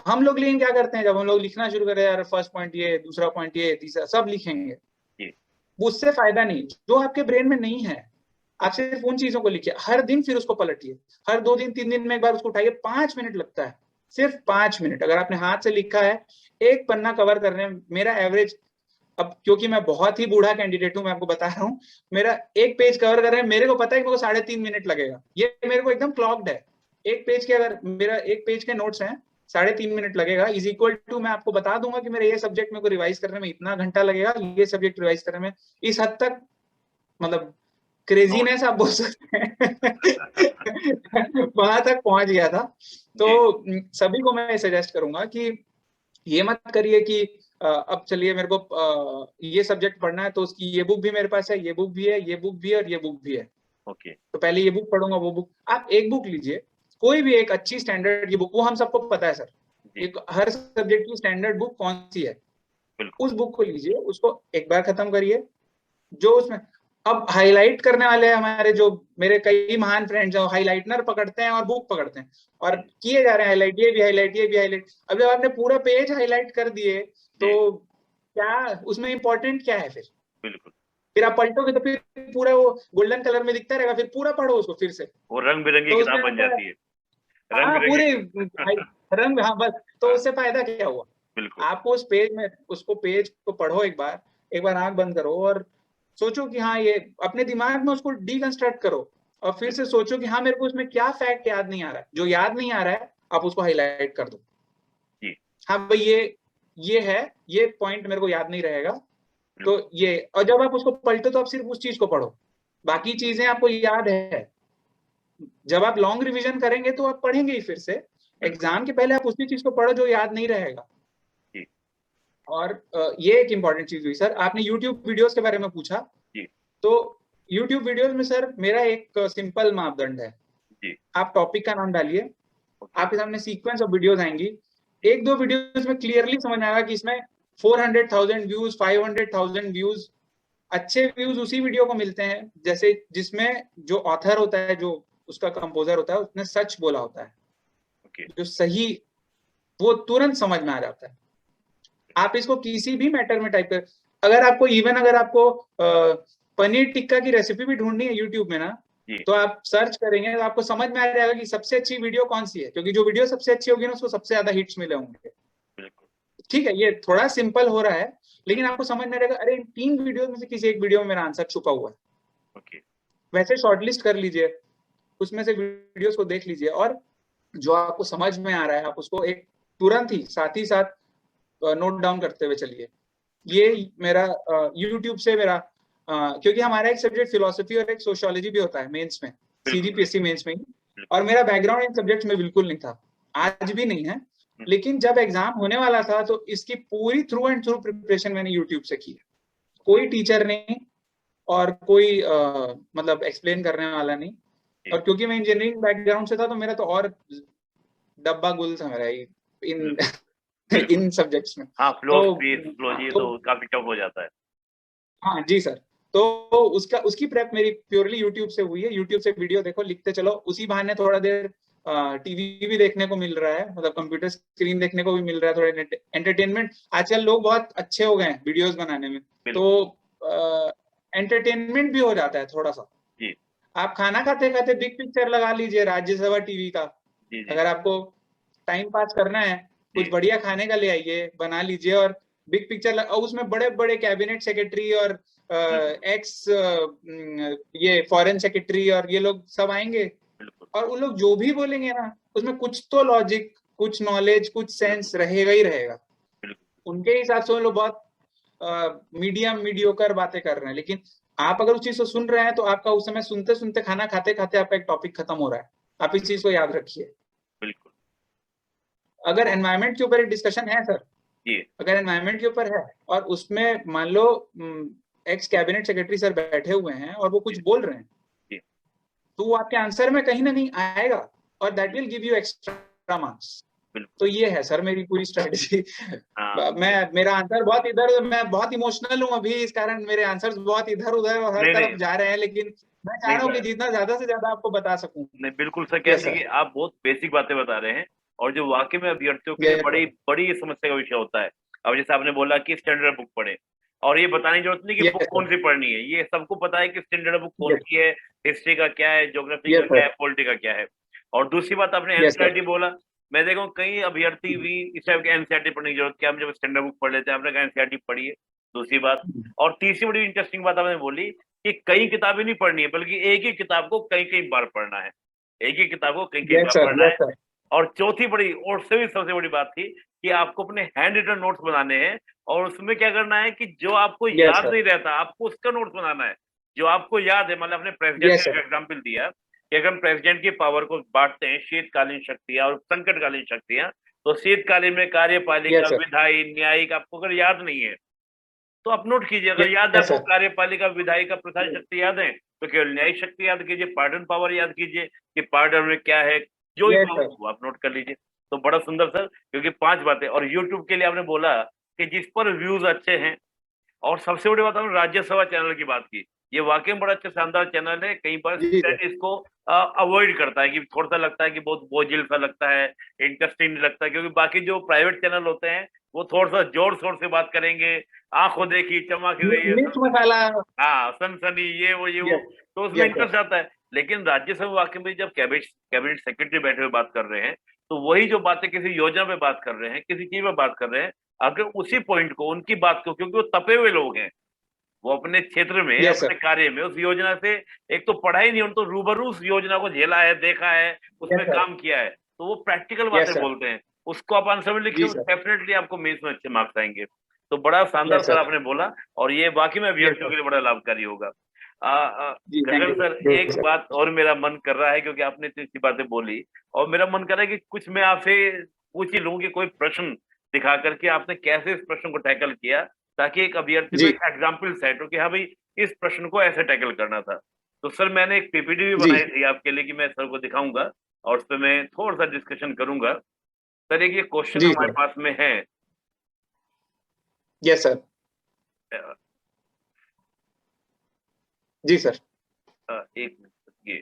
हम लोग लेकिन क्या करते हैं, जब हम लोग लिखना शुरू करें, यार फर्स्ट पॉइंट ये, दूसरा पॉइंट ये, तीसरा, सब लिखेंगे, जी उससे फायदा नहीं। जो आपके ब्रेन में नहीं है, आप सिर्फ उन चीजों को लिखिए हर दिन, फिर उसको पलटिए, हर 2 दिन 3 दिन में एक बार उसको उठाइए। 5 मिनट लगता है, सिर्फ 5 मिनट। अगर आपने हाथ से लिखा है, एक पन्ना कवर करने में मेरा एवरेज, अब क्योंकि मैं बहुत ही बूढ़ा कैंडिडेट हूं, मैं आपको बता रहा हूँ, मेरा एक पेज कवर कर रहे हैं, मेरे को पता है कि मेरे को 3.5 मिनट लगेगा, ये मेरे को एकदम क्लॉक्ड है। एक पेज के, अगर मेरा एक पेज के नोट्स हैं, 3.5 मिनट लगेगा, इज इक्वल टू मैं आपको बता दूंगा कि मेरे ये सब्जेक्ट मेरे को रिवाइज करने में इतना घंटा लगेगा, ये सब्जेक्ट रिवाइज करने में इस हद तक, मतलब क्रेजीनेस आप बोल सकते हैं वहां तक पहुंच गया था। तो सभी को मैं सजेस्ट करूंगा कि ये मत करिए कि अब चलिए मेरे को ये सब्जेक्ट पढ़ना है तो उसकी ये बुक भी मेरे पास है, ये बुक भी है, ये बुक भी है और ये बुक भी है, ओके तो पहले ये बुक पढ़ूंगा वो बुक। आप एक बुक लीजिए, कोई भी एक अच्छी स्टैंडर्ड की बुक, वो हम सबको पता है सर, एक हर सब्जेक्ट की स्टैंडर्ड बुक कौन सी है, उस बुक को लीजिए, उसको एक बार खत्म करिए। जो उसमें अब हाईलाइट करने वाले हमारे, जो मेरे कई महान फ्रेंड्स हैं, हाईलाइटनर पकड़ते हैं और बुक पकड़ते हैं और किए जा रहे हैं हाईलाइट, ये भी हाईलाइट, ये भी हाईलाइट। अब जब आपने पूरा पेज हाईलाइट कर दिए तो क्या उसमें इंपॉर्टेंट क्या है फिर? बिल्कुल, फिर आप पलटोगे तो फिर पूरा वो गोल्डन कलर में दिखता रहेगा, फिर पूरा पढ़ो उसको फिर से, वो रंग बिरंगी तो किताब उसमें बन जाती है, रंग हाँ पूरे बिरंगी रंग, हाँ बस, तो हाँ, उससे फायदा क्या हुआ? बिल्कुल आपको उस पेज में, उसको पेज को पढ़ो एक बार आंख बंद करो और सोचो कि हाँ, ये अपने दिमाग में उसको डीकंस्ट्रक्ट करो और फिर से सोचो कि हाँ, मेरे को उसमें क्या फैक्ट याद नहीं आ रहा है, जो याद नहीं आ रहा है आप उसको हाईलाइट कर दो। जी, हाँ भाई, ये है, ये पॉइंट मेरे को याद नहीं रहेगा, तो बिल्कुल ये, और जब आप उसको पलटो तो आप सिर्फ उस चीज को पढ़ो, बाकी चीजें आपको याद है। जब आप लॉन्ग रिवीजन करेंगे तो आप पढ़ेंगे ही फिर से, बिल्कुल एग्जाम के पहले आप उसी चीज को पढ़ो जो याद नहीं रहेगा। जी, और ये एक इंपॉर्टेंट चीज हुई सर, आपने यूट्यूब वीडियोस के बारे में पूछा, जी, तो यूट्यूब वीडियोस में सर मेरा एक सिंपल मापदंड है, जी, आप टॉपिक का नाम डालिए, ओके, आपके सामने सीक्वेंस ऑफ वीडियोस आएंगी, एक दो वीडियोस में क्लियरली समझ आएगा कि इसमें 400,000 व्यूज, 500,000 व्यूज, अच्छे व्यूज उसी वीडियो को मिलते हैं जैसे जिसमें जो ऑथर होता है, जो उसका कंपोजर होता है, उसने सच बोला होता है, ओके, जो सही, वो तुरंत समझ में आ जाता है। आप इसको किसी भी मैटर में टाइप कर, अगर आपको इवन अगर आपको पनीर टिक्का की रेसिपी भी ढूंढनी है यूट्यूब में ना, जी, तो आप सर्च करेंगे तो आपको समझ में आ जाएगा कि सबसे अच्छी वीडियो कौन सी है, क्योंकि जो वीडियो सबसे अच्छी होगी ना उसको सबसे ज्यादा हिट्स मिले होंगे। बिल्कुल, ठीक है, ये थोड़ा सिंपल हो रहा है, लेकिन आपको समझ में आएगा अरे इन 3 वीडियो में से किसी एक वीडियो में मेरा आंसर छुपा हुआ है। ओके, वैसे शॉर्टलिस्ट कर लीजिए, उसमें से वीडियोस को देख लीजिए और जो आपको समझ में आ रहा है आप उसको एक तुरंत ही साथ नोट डाउन करते हुए चलिए। ये मेरा यूट्यूब से मेरा क्योंकि हमारा एक सब्जेक्ट फिलोसफी और एक सोशियोलॉजी भी होता है मेंस में, बिल्कुल, सीजीपीएससी मेंस में, बिल्कुल, और मेरा बैकग्राउंड इन सब्जेक्ट्स में बिल्कुल नहीं था, आज भी नहीं है, लेकिन जब एग्जाम होने वाला था तो इसकी पूरी थ्रू एंड थ्रू प्रिपरेशन मैंने यूट्यूब से की है। कोई टीचर नहीं और कोई मतलब एक्सप्लेन करने वाला नहीं, और क्योंकि मैं इंजीनियरिंग बैकग्राउंड से था तो मेरा तो और डब्बा गुल था मेरा इन बिल्कुल, बिल्कुल, इन सब्जेक्ट्स में। हाँ, तो फिलॉसफी, सोशियोलॉजी तो काफ़ी टफ हो जाता है। हाँ जी सर, तो उसकी प्रेप मेरी प्योरली यूट्यूब से हुई है। यूट्यूब से वीडियो देखो, लिखते चलो, उसी बहाने थोड़ा देर टीवी भी देखने को मिल रहा है, मतलब कंप्यूटर स्क्रीन देखने को भी मिल रहा है, थोड़ा एंटरटेनमेंट, आजकल लोग बहुत अच्छे हो गए हैं वीडियोस बनाने में, तो बिल्कुल, एंटरटेनमेंट भी हो जाता है थोड़ा सा। जी, आप खाना खाते खाते बिग पिक्चर लगा लीजिए राज्यसभा टीवी का, जी, जी, अगर आपको टाइम पास करना है, कुछ जी, बढ़िया खाने का ले आइए, बना लीजिए और बिग पिक्चर, और उसमें बड़े बड़े कैबिनेट सेक्रेटरी और बिल्कुल, एक्स ये फॉरेन सेक्रेटरी और ये लोग सब आएंगे, बिल्कुल, और उन लोग जो भी बोलेंगे ना उसमें कुछ तो लॉजिक, कुछ नॉलेज, कुछ बिल्कुल, सेंस रहेगा ही रहेगा। बिल्कुल, उनके हिसाब से वो लोग बहुत मीडियम मीडियोकर बातें कर रहे हैं, लेकिन आप अगर उस चीज को सुन रहे हैं तो आपका उस समय सुनते सुनते, खाना खाते खाते आपका एक टॉपिक खत्म हो रहा है। आप इस चीज को याद रखिए। बिल्कुल, अगर तो एनवायरमेंट के ऊपर एक डिस्कशन है सर, जी, अगर एनवायरमेंट के ऊपर है और उसमें मान लो एक्स कैबिनेट सेक्रेटरी सर बैठे हुए हैं और वो कुछ जी, बोल रहे हैं, जी, तो वो आपके आंसर में कहीं ना कहीं आएगा और that will give you extra marks. बिल्कुल, तो ये है सर मेरी पूरी स्ट्रेटेजी हाँ, मैं, मेरा आंसर बहुत इधर, मैं बहुत इमोशनल हूँ अभी, इस कारण मेरे आंसर्स बहुत इधर उधर और हर नहीं, नहीं, तरफ जा रहे हैं, लेकिन मैं चाह नहीं रहा हूँ कि जितना ज्यादा से ज्यादा आपको बता सकूं। नहीं, बिल्कुल सर, यस कैसे कि सर, आप बहुत बेसिक बातें बता रहे हैं और जो वाक़ई में अभ्यर्थियों के लिए यस बड़ी सर, बड़ी समस्या का विषय होता है। अब जैसे आपने बोला कि स्टैंडर्ड बुक पढ़ें और ये बताने की ज़रूरत नहीं कि बुक यस सर, कौन-सी पढ़नी है, ये सबको पता है कि स्टैंडर्ड बुक यस, कौन-सी है, हिस्ट्री का क्या है, ज्योग्राफी का यस क्या सर, है, पॉलिटी का क्या है। और दूसरी बात आपने यस सर, एनसीईआरटी बोला, मैं देखा हूँ कई अभ्यर्थी भी इस टाइप के एनसीईआरटी पढ़ने की ज़रूरत क्या है, हम जब स्टैंडर्ड बुक पढ़ लेते हैं, आपने कहा एनसीईआरटी पढ़िए, दूसरी बात। और तीसरी बड़ी इंटरेस्टिंग बात आपने बोली कि कई किताबें नहीं पढ़नी है, बल्कि एक ही किताब को कई-कई बार पढ़ना है। एक ही किताब को कई-कई यस बार सर, पढ़ना यस है। सर, और चौथी बड़ी और से भी सबसे बड़ी बात थी कि आपको अपने हैंड रिटन नोट्स बनाने हैं, और उसमें क्या करना है कि जो आपको यस याद सर, नहीं रहता आपको उसका नोट्स बनाना है। जो आपको याद है, मतलब अपने प्रेसिडेंट यस का सर, एग्जाम्पल दिया कि अगर हम प्रेसिडेंट की पावर को बांटते हैं शीतकालीन शक्तियां और संकटकालीन शक्तियां, तो शीतकालीन में कार्यपालिका, यस सर, विधायी, न्यायिक, आपको अगर याद नहीं है तो आप नोट कीजिए। अगर याद है यस आपको सर, कार्यपालिका, विधायिका, प्रशासनिक शक्ति याद है, तो केवल न्यायिक शक्ति याद कीजिए, पार्डन पावर याद कीजिए कि पार्डन में क्या है, जो भी यस पावर सर, हो आप नोट कर लीजिए। तो बड़ा सुंदर सर, क्योंकि 5 बातें। और यूट्यूब के लिए आपने बोला कि जिस पर व्यूज अच्छे हैं, और सबसे बड़ी बात हमने राज्यसभा चैनल की बात की, ये वाकई में बड़ा अच्छा शानदार चैनल है। कई बार जी सर, स्टूडेंट इसको अवॉइड करता है कि थोड़ा सा लगता है कि बहुत बोझिल सा लगता है, इंटरेस्टिंग नहीं लगता है, क्योंकि बाकी जो प्राइवेट चैनल होते हैं वो थोड़ा सा जोर शोर से बात करेंगे, आंखों देखी चमक रही है, मिर्च मसाला, हाँ सनसनी, ये वो, यस, तो उसमें यस सर, इंटरेस्ट आता है। लेकिन राज्यसभा वाकई में जब कैबिनेट सेक्रेटरी बैठे हुए बात कर रहे हैं, तो वही जो बातें किसी योजना पे बात कर रहे हैं, किसी चीज पे बात कर रहे हैं, अगर उसी पॉइंट को, उनकी बात को, क्योंकि वो तपे हुए लोग हैं, वो अपने क्षेत्र में, यस अपने सर, कार्य में उस योजना से एक तो पढ़ा ही नहीं, उन तो रूबरू उस योजना को झेला है, देखा है, यस उसमें सर, काम किया है, तो वो प्रैक्टिकल यस बातें सर, बोलते हैं। उसको आप आंसर में लिखे जी हो, सर, डेफिनेटली आपको मेंस में अच्छे मार्क्स आएंगे। तो बड़ा शानदार यस सर सर, आपने बोला, और ये वाकई में यस अभ्यर्थियों सर, के लिए बड़ा लाभकारी होगा। जी थैंक गगन सर, यू एक सर, बात और मेरा मन कर रहा है, क्योंकि आपने इतनी सी बातें बोली, और मेरा मन कर रहा है कि कुछ मैं आपसे पूछ ही लूं कि कोई प्रश्न दिखा करके आपने कैसे इस प्रश्न को टैकल किया, ताकि एक अभ्यर्थी को जी, एक एग्जाम्पल सेट हो कि हाँ भाई, इस प्रश्न को ऐसे टैकल करना था। तो सर मैंने एक पीपीटी भी जी, बनाई थी आपके लिए कि मैं सर को दिखाऊंगा, और उस पर मैं थोड़ा सा डिस्कशन करूंगा। सर एक ये क्वेश्चन जी हमारे सर, पास में है। यस सर, अ, जी सर, एक मिनट, ये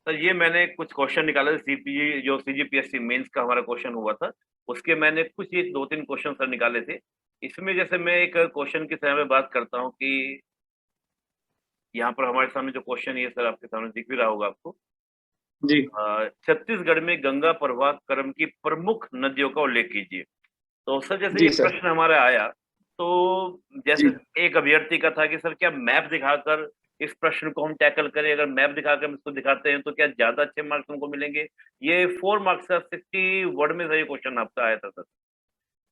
सर, ये मैंने कुछ क्वेश्चन निकाला था, सीपीजी जो सीजीपीएससी मेंस का हमारा क्वेश्चन हुआ था, उसके मैंने कुछ ये 2-3 क्वेश्चन सर निकाले थे। इसमें जैसे मैं एक क्वेश्चन की तरह में बात करता हूँ कि यहाँ पर हमारे सामने जो क्वेश्चन ये सर आपके सामने दिख भी रहा होगा आपको। जी, छत्तीसगढ़ में गंगा प्रवाह क्रम की प्रमुख नदियों का उल्लेख कीजिए। तो सर जैसे ये जी सर, प्रश्न हमारा आया, तो जी, जैसे एक अभ्यर्थी का था कि सर क्या मैप दिखाकर इस प्रश्न को हम टैकल करें, अगर मैप दिखाकर हम इसको दिखाते हैं तो क्या ज्यादा अच्छे मार्क्स हमको मिलेंगे। ये 4 मार्क्स का 60 वर्ड में सही क्वेश्चन आपका आया था सर।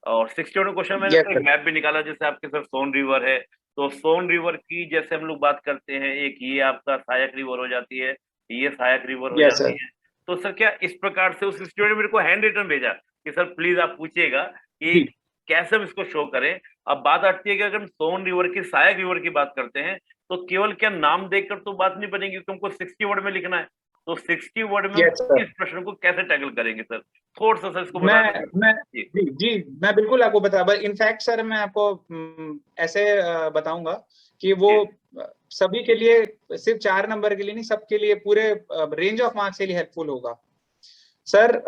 और 60 क्वेश्चन मैंने यस एक सर, मैप भी निकाला, जैसे आपके सर सोन रिवर है, तो सोन रिवर की जैसे हम लोग बात करते हैं, एक ये आपका सहायक रिवर हो जाती है, ये सहायक रिवर हो यस जाती सर, है। तो सर क्या इस प्रकार से उस स्टूडेंट ने मेरे को हैंड रिटन भेजा कि सर प्लीज आप पूछिएगा कि जी, कैसे हम इसको शो करें। अब बात आती है कि अगर हम सोन रिवर की, सहायक रिवर की बात करते हैं, तो केवल क्या नाम देखकर तो बात नहीं बनेगी, क्योंकि हमको 60 वर्ड में लिखना है। तो 60 वर्ड में हम यस सर, इस प्रश्न को कैसे टैकल करेंगे सर, थोड़ा सा सर इसको बता देंगे। मैं जी जी, जी, मैं बिल्कुल आपको बता इनफैक्ट सर मैं आपको ऐसे बताऊंगा कि वो जी सभी के लिए, सिर्फ 4 नंबर के लिए नहीं, सबके लिए पूरे रेंज ऑफ मार्क्स के लिए हेल्पफुल होगा। सर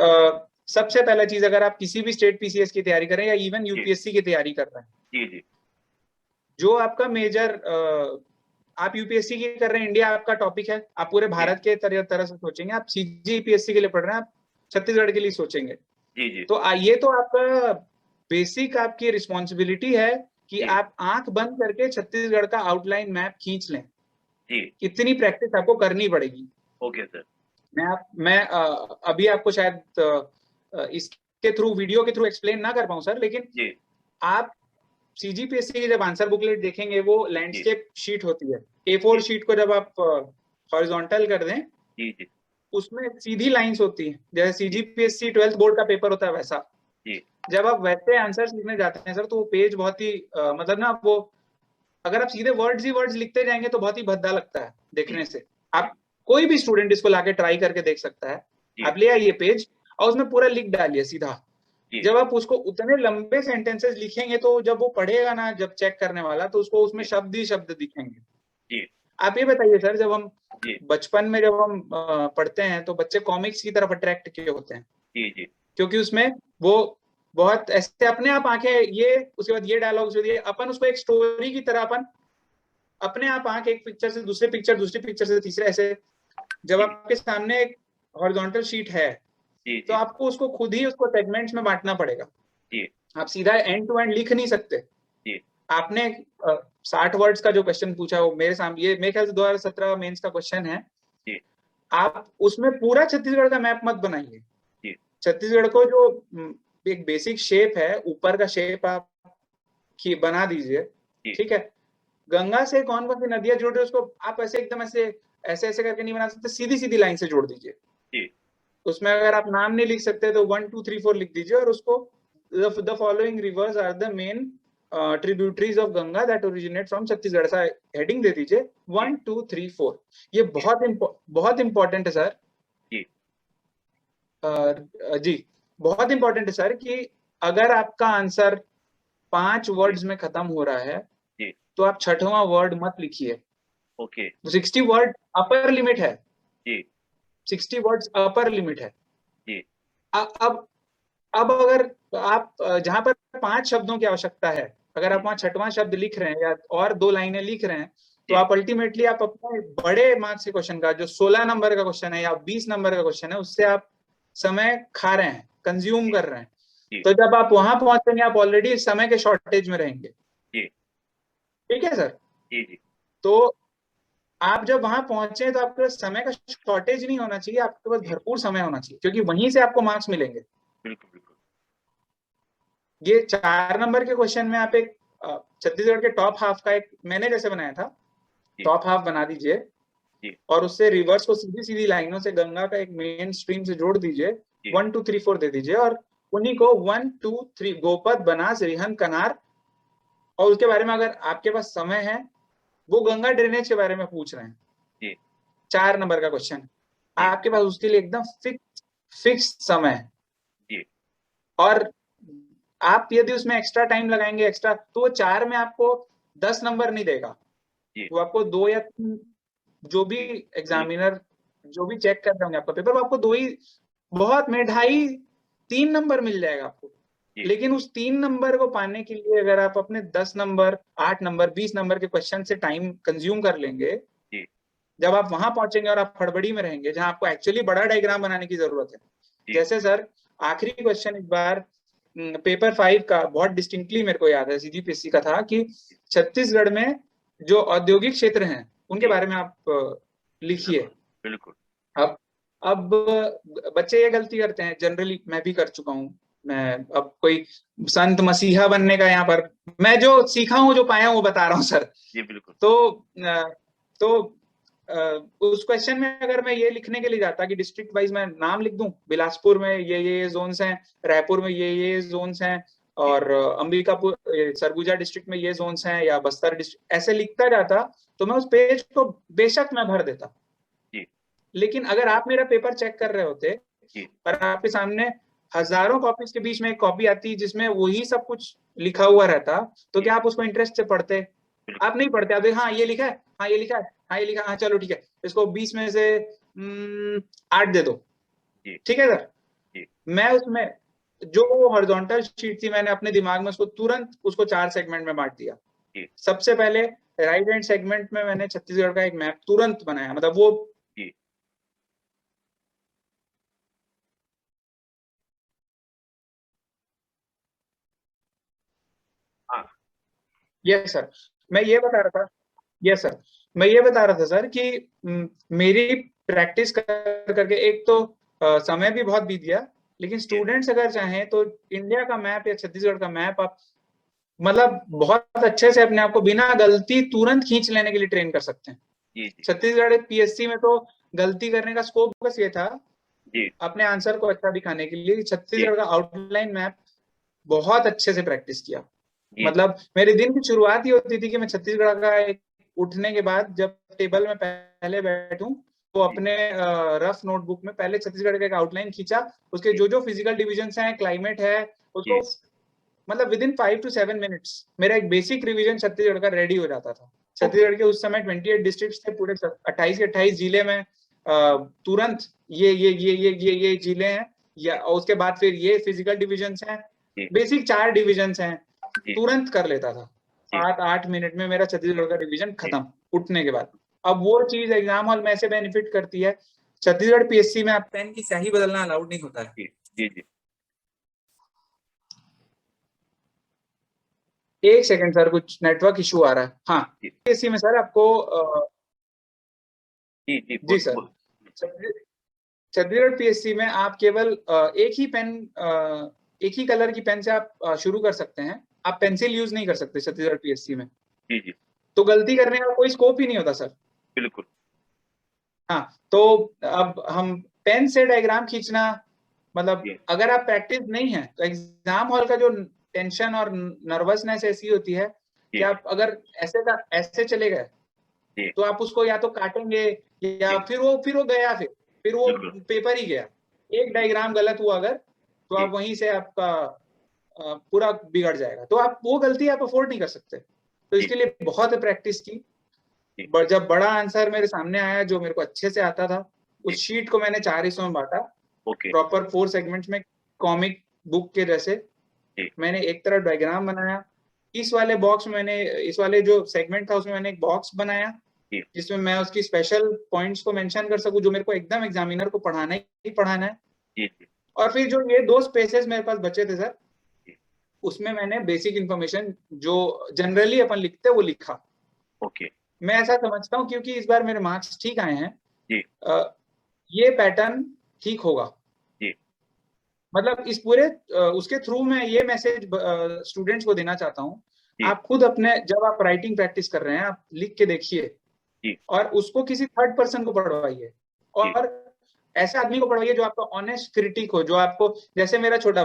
सबसे पहला चीज, अगर आप किसी भी स्टेट पीसीएस की तैयारी कर रहे हैं या इवन जी यूपीएससी की तैयारी कर रहे हैं, जी जी जो आपका मेजर आप यूपीएससी की कर रहे हैं, इंडिया आपका टॉपिक है, आप पूरे जी भारत के तरह से सोचेंगे, आप सीजीपीएससी के लिए पढ़ रहे हैं, आप छत्तीसगढ़ के लिए सोचेंगे, जी जी तो ये तो आपका बेसिक आपकी रिस्पॉन्सिबिलिटी है कि जी आप आंख बंद करके छत्तीसगढ़ का आउटलाइन मैप खींच लें। जी इतनी प्रैक्टिस आपको करनी पड़ेगी। Okay sir. मैं अभी आपको शायद इसके थ्रू, वीडियो के थ्रू एक्सप्लेन ना कर पाऊं सर, लेकिन जी आप सीजीपीएससी की जब आंसर बुकलेट देखेंगे, वो जी लैंडस्केप शीट होती है, A4 जी शीट को जब आप हॉरिजॉन्टल कर दें, जी जी उसमें सीधी लाइंस होती हैं, जैसे जी सीजीपीएससी 12th बोर्ड का पेपर होता है वैसा। जी जब आप वैसे आंसर लिखने जाते हैं सर, तो वो पेज बहुत ही मतलब ना, वो अगर आप सीधे वर्ड्स ही वर्ड्स लिखते जाएंगे तो बहुत ही भद्दा लगता है जी देखने से। आप, कोई भी स्टूडेंट इसको लाके ट्राई करके देख सकता है। जी आप ले आइए पेज और उसमें पूरा लिख डालिए सीधा। जी जब आप उसको उतने लंबे सेंटेंसेस लिखेंगे, तो जब वो पढ़ेगा ना, जब चेक करने वाला, तो उसको उसमें जी शब्द ही शब्द दिखेंगे। जी आप ये बताइए सर, जब हम जी बचपन में जब हम पढ़ते हैं, तो बच्चे कॉमिक्स की तरफ अट्रैक्ट किए होते हैं, जी जी क्योंकि उसमें वो बहुत ऐसे अपने आप आंखें, ये उसके बाद ये डायलॉग, उसके बाद ये, अपन उसको एक स्टोरी की तरह अपन अपने आप आंख एक पिक्चर से दूसरे पिक्चर, दूसरी पिक्चर से तीसरे, ऐसे जब जी आपके सामने एक हॉरिजॉन्टल शीट है, जी तो आपको उसको खुद ही उसको सेगमेंट्स में बांटना पड़ेगा। जी आप सीधा एंड टू एंड लिख नहीं सकते। जी आपने 60 वर्ड्स का जो क्वेश्चन पूछा, वो मेरे सामने, ये मेरे ख्याल से 2017 मेंस का क्वेश्चन है। जी आप उसमें पूरा छत्तीसगढ़ का मैप मत बनाइए। जी। छत्तीसगढ़ को जो एक बेसिक शेप है, ऊपर का शेप आप बना दीजिए, जी। ठीक है। गंगा से कौन कौन सी नदियां जुड़ रही है उसको आप ऐसे एकदम ऐसे ऐसे ऐसे करके नहीं बना सकते, सीधी सीधी लाइन से जोड़ दीजिए। जी। उसमें अगर आप नाम नहीं लिख सकते तो 1 2 3 4 लिख दीजिए, और उसको the following rivers are the main tributaries of Ganga that originate from Chhattisgarh, ऐसा हेडिंग दे दीजिए 1 2 3 4। ये बहुत इंपॉर्टेंट है सर। जी। जी बहुत इंपॉर्टेंट है सर कि अगर आपका आंसर 5 वर्ड्स में खत्म हो रहा है जी। तो आप छठवां वर्ड मत लिखिए। ओके। 60 वर्ड अपर लिमिट है, जी। 60 वर्ड्स अपर लिमिट है। जी। अब अगर आप जहां पर 5 शब्दों की आवश्यकता है, अगर आप जी। वहां छठवां शब्द लिख रहे हैं या और 2 लाइनें लिख रहे हैं, तो जी। आप अल्टीमेटली आप अपने बड़े मार्क्स के क्वेश्चन का, जो 16 नंबर का क्वेश्चन है या 20 नंबर का क्वेश्चन है, उससे आप समय खा रहे हैं, कंज्यूम कर रहे हैं। जी। तो जब आप वहां पहुंचेंगे आप ऑलरेडी समय के शॉर्टेज में रहेंगे। जी। ठीक है सर। जी। जी। तो आप जब वहां पहुंचे तो आपके पास समय का शॉर्टेज नहीं होना चाहिए, आपके पास जी। भरपूर समय होना चाहिए, क्योंकि वहीं से आपको मार्क्स मिलेंगे। बिल्कुल बिल्कुल। ये 4 नंबर के क्वेश्चन में आप एक छत्तीसगढ़ के टॉप हाफ का एक मैंने जैसे बनाया था, जी। टॉप हाफ बना दीजिए जी। और उससे रिवर्स को सीधी सीधी लाइनों से गंगा का एक मेन स्ट्रीम से जोड़ दीजिए, जी। 1 2 3 4 दे दीजिए, और उन्हीं को 1 2 3 गोपद, बनास, रिहन, कनार, और उसके बारे में अगर आपके पास समय है, वो गंगा ड्रेनेज के बारे में पूछ रहे हैं। जी। 4 नंबर का क्वेश्चन जी। आपके पास उसके लिए एकदम फिक्स समय है। जी। और आप यदि उसमें एक्स्ट्रा टाइम लगाएंगे एक्स्ट्रा, तो वो 4 में आपको 10 नंबर नहीं देगा, जी। वो आपको 2 या 3, जो भी जी। जी। एग्जामिनर जो भी चेक कर रहे होंगे आपका पेपर, वो आपको 2 ही, बहुत में 2.5 3 नंबर मिल जाएगा आपको। जी। लेकिन उस 3 नंबर को पाने के लिए अगर आप अपने 10 नंबर, 8 नंबर, 20 नंबर के क्वेश्चन से टाइम कंज्यूम कर लेंगे, जी। जब आप वहां पहुंचेंगे और आप हड़बड़ी में रहेंगे जहां आपको एक्चुअली बड़ा डायग्राम बनाने की जरूरत है। जी। जैसे सर आखिरी क्वेश्चन इस बार पेपर 5 का बहुत डिस्टिंक्टली मेरे को याद है, सीजीपीएससी का था, कि छत्तीसगढ़ में जो औद्योगिक क्षेत्र हैं उनके जी। बारे में आप लिखिए। बिल्कुल बिल्कुल। अब अब बच्चे ये गलती करते हैं, जनरली मैं भी कर चुका हूँ। मैं अब कोई संत मसीहा बनने का यहाँ पर, मैं जो सीखा हूँ जो पाया हूँ वो बता रहा हूँ सर। जी बिल्कुल। तो उस क्वेश्चन में अगर मैं ये लिखने के लिए जाता कि डिस्ट्रिक्ट वाइज मैं नाम लिख दूं, बिलासपुर में ये जोन्स हैं, रायपुर में ये जोन्स हैं, जी। और अंबिकापुर, सरगुजा डिस्ट्रिक्ट में ये जोन्स हैं, या बस्तर डिस्ट्रिक्ट, ऐसे लिखता जाता, तो मैं उस पेज को बेशक मैं भर देता। जी। लेकिन अगर आप मेरा पेपर चेक कर रहे होते जी। और आपके सामने हजारों कॉपीज के बीच में एक कॉपी आती जिसमें वही सब कुछ लिखा हुआ रहता, तो जी। क्या आप उसको इंटरेस्ट से पढ़ते? बिल्कुल। आप नहीं पढ़ते, आप हाँ ये लिखा है, हाँ ये लिखा है, हाँ ये लिखा है, हाँ चलो ठीक है, इसको 20 में से 8 दे दो। जी। ठीक है सर। जी। मैं उसमें जो हॉरिजॉन्टल शीट थी, मैंने अपने दिमाग में उसको तुरंत उसको 4 सेगमेंट में बांट दिया। जी। सबसे पहले राइट हैंड सेगमेंट में मैंने छत्तीसगढ़ का एक मैप तुरंत बनाया, मतलब वो जी। हाँ। यस सर, मैं ये बता रहा था, यस सर, मैं ये बता रहा था सर कि मेरी प्रैक्टिस कर करके एक तो समय भी बहुत बीत गया, लेकिन जी। स्टूडेंट्स अगर चाहें तो इंडिया का मैप या छत्तीसगढ़ का मैप आप मतलब बहुत अच्छे से अपने आप को बिना गलती तुरंत खींच लेने के लिए ट्रेन कर सकते हैं। जी। जी। छत्तीसगढ़ पीएससी में तो गलती करने का स्कोप बस ये था, जी। अपने आंसर को अच्छा दिखाने के लिए। जी। छत्तीसगढ़ का आउटलाइन मैप बहुत अच्छे से प्रैक्टिस किया। जी। मतलब मेरे दिन की शुरुआत ही होती थी कि मैं छत्तीसगढ़ का एक, उठने के बाद जब टेबल में पहले बैठूं तो जी। अपने रफ नोटबुक में पहले छत्तीसगढ़ का एक आउटलाइन खींचा, उसके जी। जो जो फिजिकल डिविजन हैं, क्लाइमेट है, उसको जी। मतलब विद इन 5 to 7 मिनट्स मेरा एक बेसिक रिवीजन छत्तीसगढ़ का रेडी हो जाता था। ओके। छत्तीसगढ़ के उस समय 28 डिस्ट्रिक्ट थे, पूरे 28 के 28 जिले में तुरंत ये जिले हैं, या जी। उसके बाद फिर ये फिजिकल डिविजन्स हैं, जी। बेसिक 4 डिविजन्स हैं, जी। तुरंत कर लेता था। जी। 7-8 मिनट में मेरा छत्तीसगढ़ का रिवीजन जी। खत्म उठने के बाद। अब वो चीज एग्जाम हॉल में ऐसे बेनिफिट करती है, छत्तीसगढ़ पीएससी में आप पेन की स्याही बदलना अलाउड नहीं होता है। जी। जी। जी। एक सेकंड सर, कुछ नेटवर्क इशू आ रहा है। हाँ, जी। पीएससी में सर आपको जी। जी जी बोल सर, बोल। छत्तीसगढ़ पीएससी में आप केवल एक ही कलर की पेन से आप शुरू कर सकते हैं, आप पेंसिल यूज नहीं कर सकते छत्तीसगढ़ पीएससी में। जी जी तो गलती करने का कोई स्कोप ही नहीं होता सर। बिल्कुल। हाँ, तो अब हम पेन से डायग्राम खींचना, मतलब जी अगर आप प्रैक्टिस नहीं है तो एग्जाम हॉल का जो टेंशन और नर्वसनेस ऐसी होती है कि जी आप अगर ऐसे चले गए जी तो आप उसको या तो काटेंगे या जी फिर वो गया, फिर वो बिल्कुल पेपर ही गया। एक डायग्राम गलत हुआ अगर, तो जी आप वहीं से आपका पूरा बिगड़ जाएगा। तो आप वो गलती आप अफोर्ड नहीं कर सकते, तो जी इसके लिए बहुत प्रैक्टिस की। जी जब बड़ा आंसर मेरे सामने आया जो मेरे को अच्छे से आता था, जी उस शीट को मैंने 4 हिस्सों में बांटा, ओके प्रॉपर 4 सेगमेंट्स में, कॉमिक बुक के जैसे। जी मैंने एक तरफ डायग्राम बनाया, इस वाले बॉक्स में मैंने, इस वाले जो सेगमेंट था उसमें मैंने एक बॉक्स बनाया जी जिसमें मैं उसकी स्पेशल पॉइंट्स को मेंशन कर सकूं जो मेरे को एकदम एग्जामिनर को पढ़ाना ही पढ़ाना है। जी जी और फिर जो ये 2 स्पेसेस मेरे पास बचे थे सर, जी उसमें मैंने बेसिक इंफॉर्मेशन जो जनरली अपन लिखते हैं वो लिखा। ओके मैं ऐसा समझता हूँ क्योंकि इस बार मेरे मार्क्स ठीक आए हैं, जी ये पैटर्न ठीक होगा। जी मतलब इस पूरे उसके थ्रू मैं ये मैसेज स्टूडेंट्स को देना चाहता हूँ, जी आप खुद अपने, जब आप राइटिंग प्रैक्टिस कर रहे हैं आप लिख के देखिए जी और उसको किसी थर्ड पर्सन को पढ़वाइए, जी और ऐसे आदमी को पढ़वाइए जो आपका ऑनेस्ट क्रिटिक हो, जो आपको, जैसे मेरा छोटा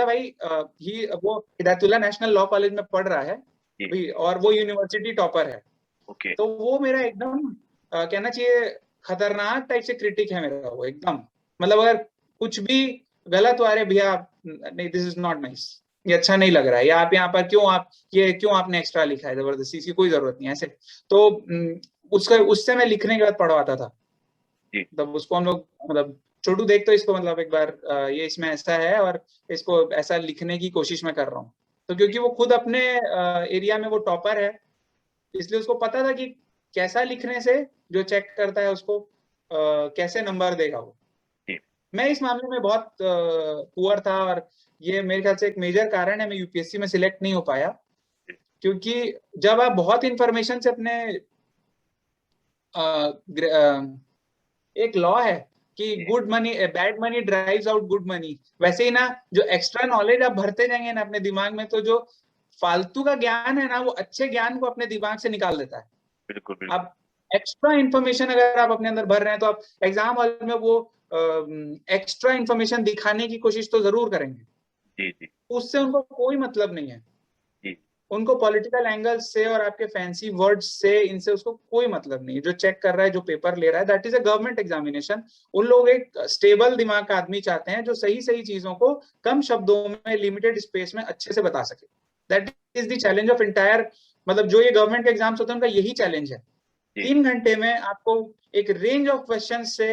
भाई ही वो हिदायतुल्ला नेशनल लॉ कॉलेज में पढ़ रहा है जी भी, और वो यूनिवर्सिटी टॉपर है। ओके तो वो मेरा एकदम कहना चाहिए खतरनाक टाइप से क्रिटिक है मेरा वो एकदम। मतलब अगर कुछ भी गलत हो, अरे भैया नहीं, दिस इज नॉट नाइस, ये अच्छा नहीं लग रहा है, या आप यहाँ पर क्यों आपने एक्स्ट्रा लिखा है, जबरदस्ती, इसकी कोई जरूरत नहीं है, ऐसे। तो उससे मैं लिखने के बाद पढ़वाता था। जी तब उसको हम लोग, मतलब छोटू देख तो इसको, मतलब एक बार ये इसमें ऐसा है और इसको ऐसा लिखने की कोशिश मैं कर रहा हूँ। तो क्योंकि वो खुद अपने एरिया में वो टॉपर है, इसलिए उसको पता था कि कैसा लिखने से जो चेक करता है उसको कैसे नंबर देगा वो। जी मैं इस मामले में बहुत पुअर था, और ये मेरे ख्याल से एक मेजर कारण है मैं यूपीएससी में सिलेक्ट नहीं हो पाया। क्योंकि जब आप बहुत इंफॉर्मेशन से अपने एक लॉ है कि जी good money, bad money drives out good money, वैसे ही ना, जो एक्स्ट्रा नॉलेज आप भरते जाएंगे ना अपने दिमाग में, तो जो फालतू का ज्ञान है ना वो अच्छे ज्ञान को अपने दिमाग से निकाल देता है। बिल्कुल बिल्कुल आप एक्स्ट्रा इंफॉर्मेशन अगर आप अपने अंदर भर रहे हैं तो आप एग्जाम हॉल में वो एक्स्ट्रा इंफॉर्मेशन दिखाने की कोशिश तो जरूर करेंगे, जी जी उससे उनको कोई मतलब नहीं है। जी उनको पॉलिटिकल एंगल से और आपके फैंसी वर्ड्स से, इनसे उसको कोई मतलब नहीं है। जो चेक कर रहा है, जो पेपर ले रहा है, that is a government examination. उन लोग एक स्टेबल दिमाग का आदमी चाहते हैं जो सही सही चीजों को कम शब्दों में, लिमिटेड स्पेस में अच्छे से बता सके। That is the challenge of entire, मतलब जो ये गवर्नमेंट के एग्जाम्स होते हैं उनका यही चैलेंज है। जी 3 घंटे में आपको एक रेंज ऑफ क्वेश्चन से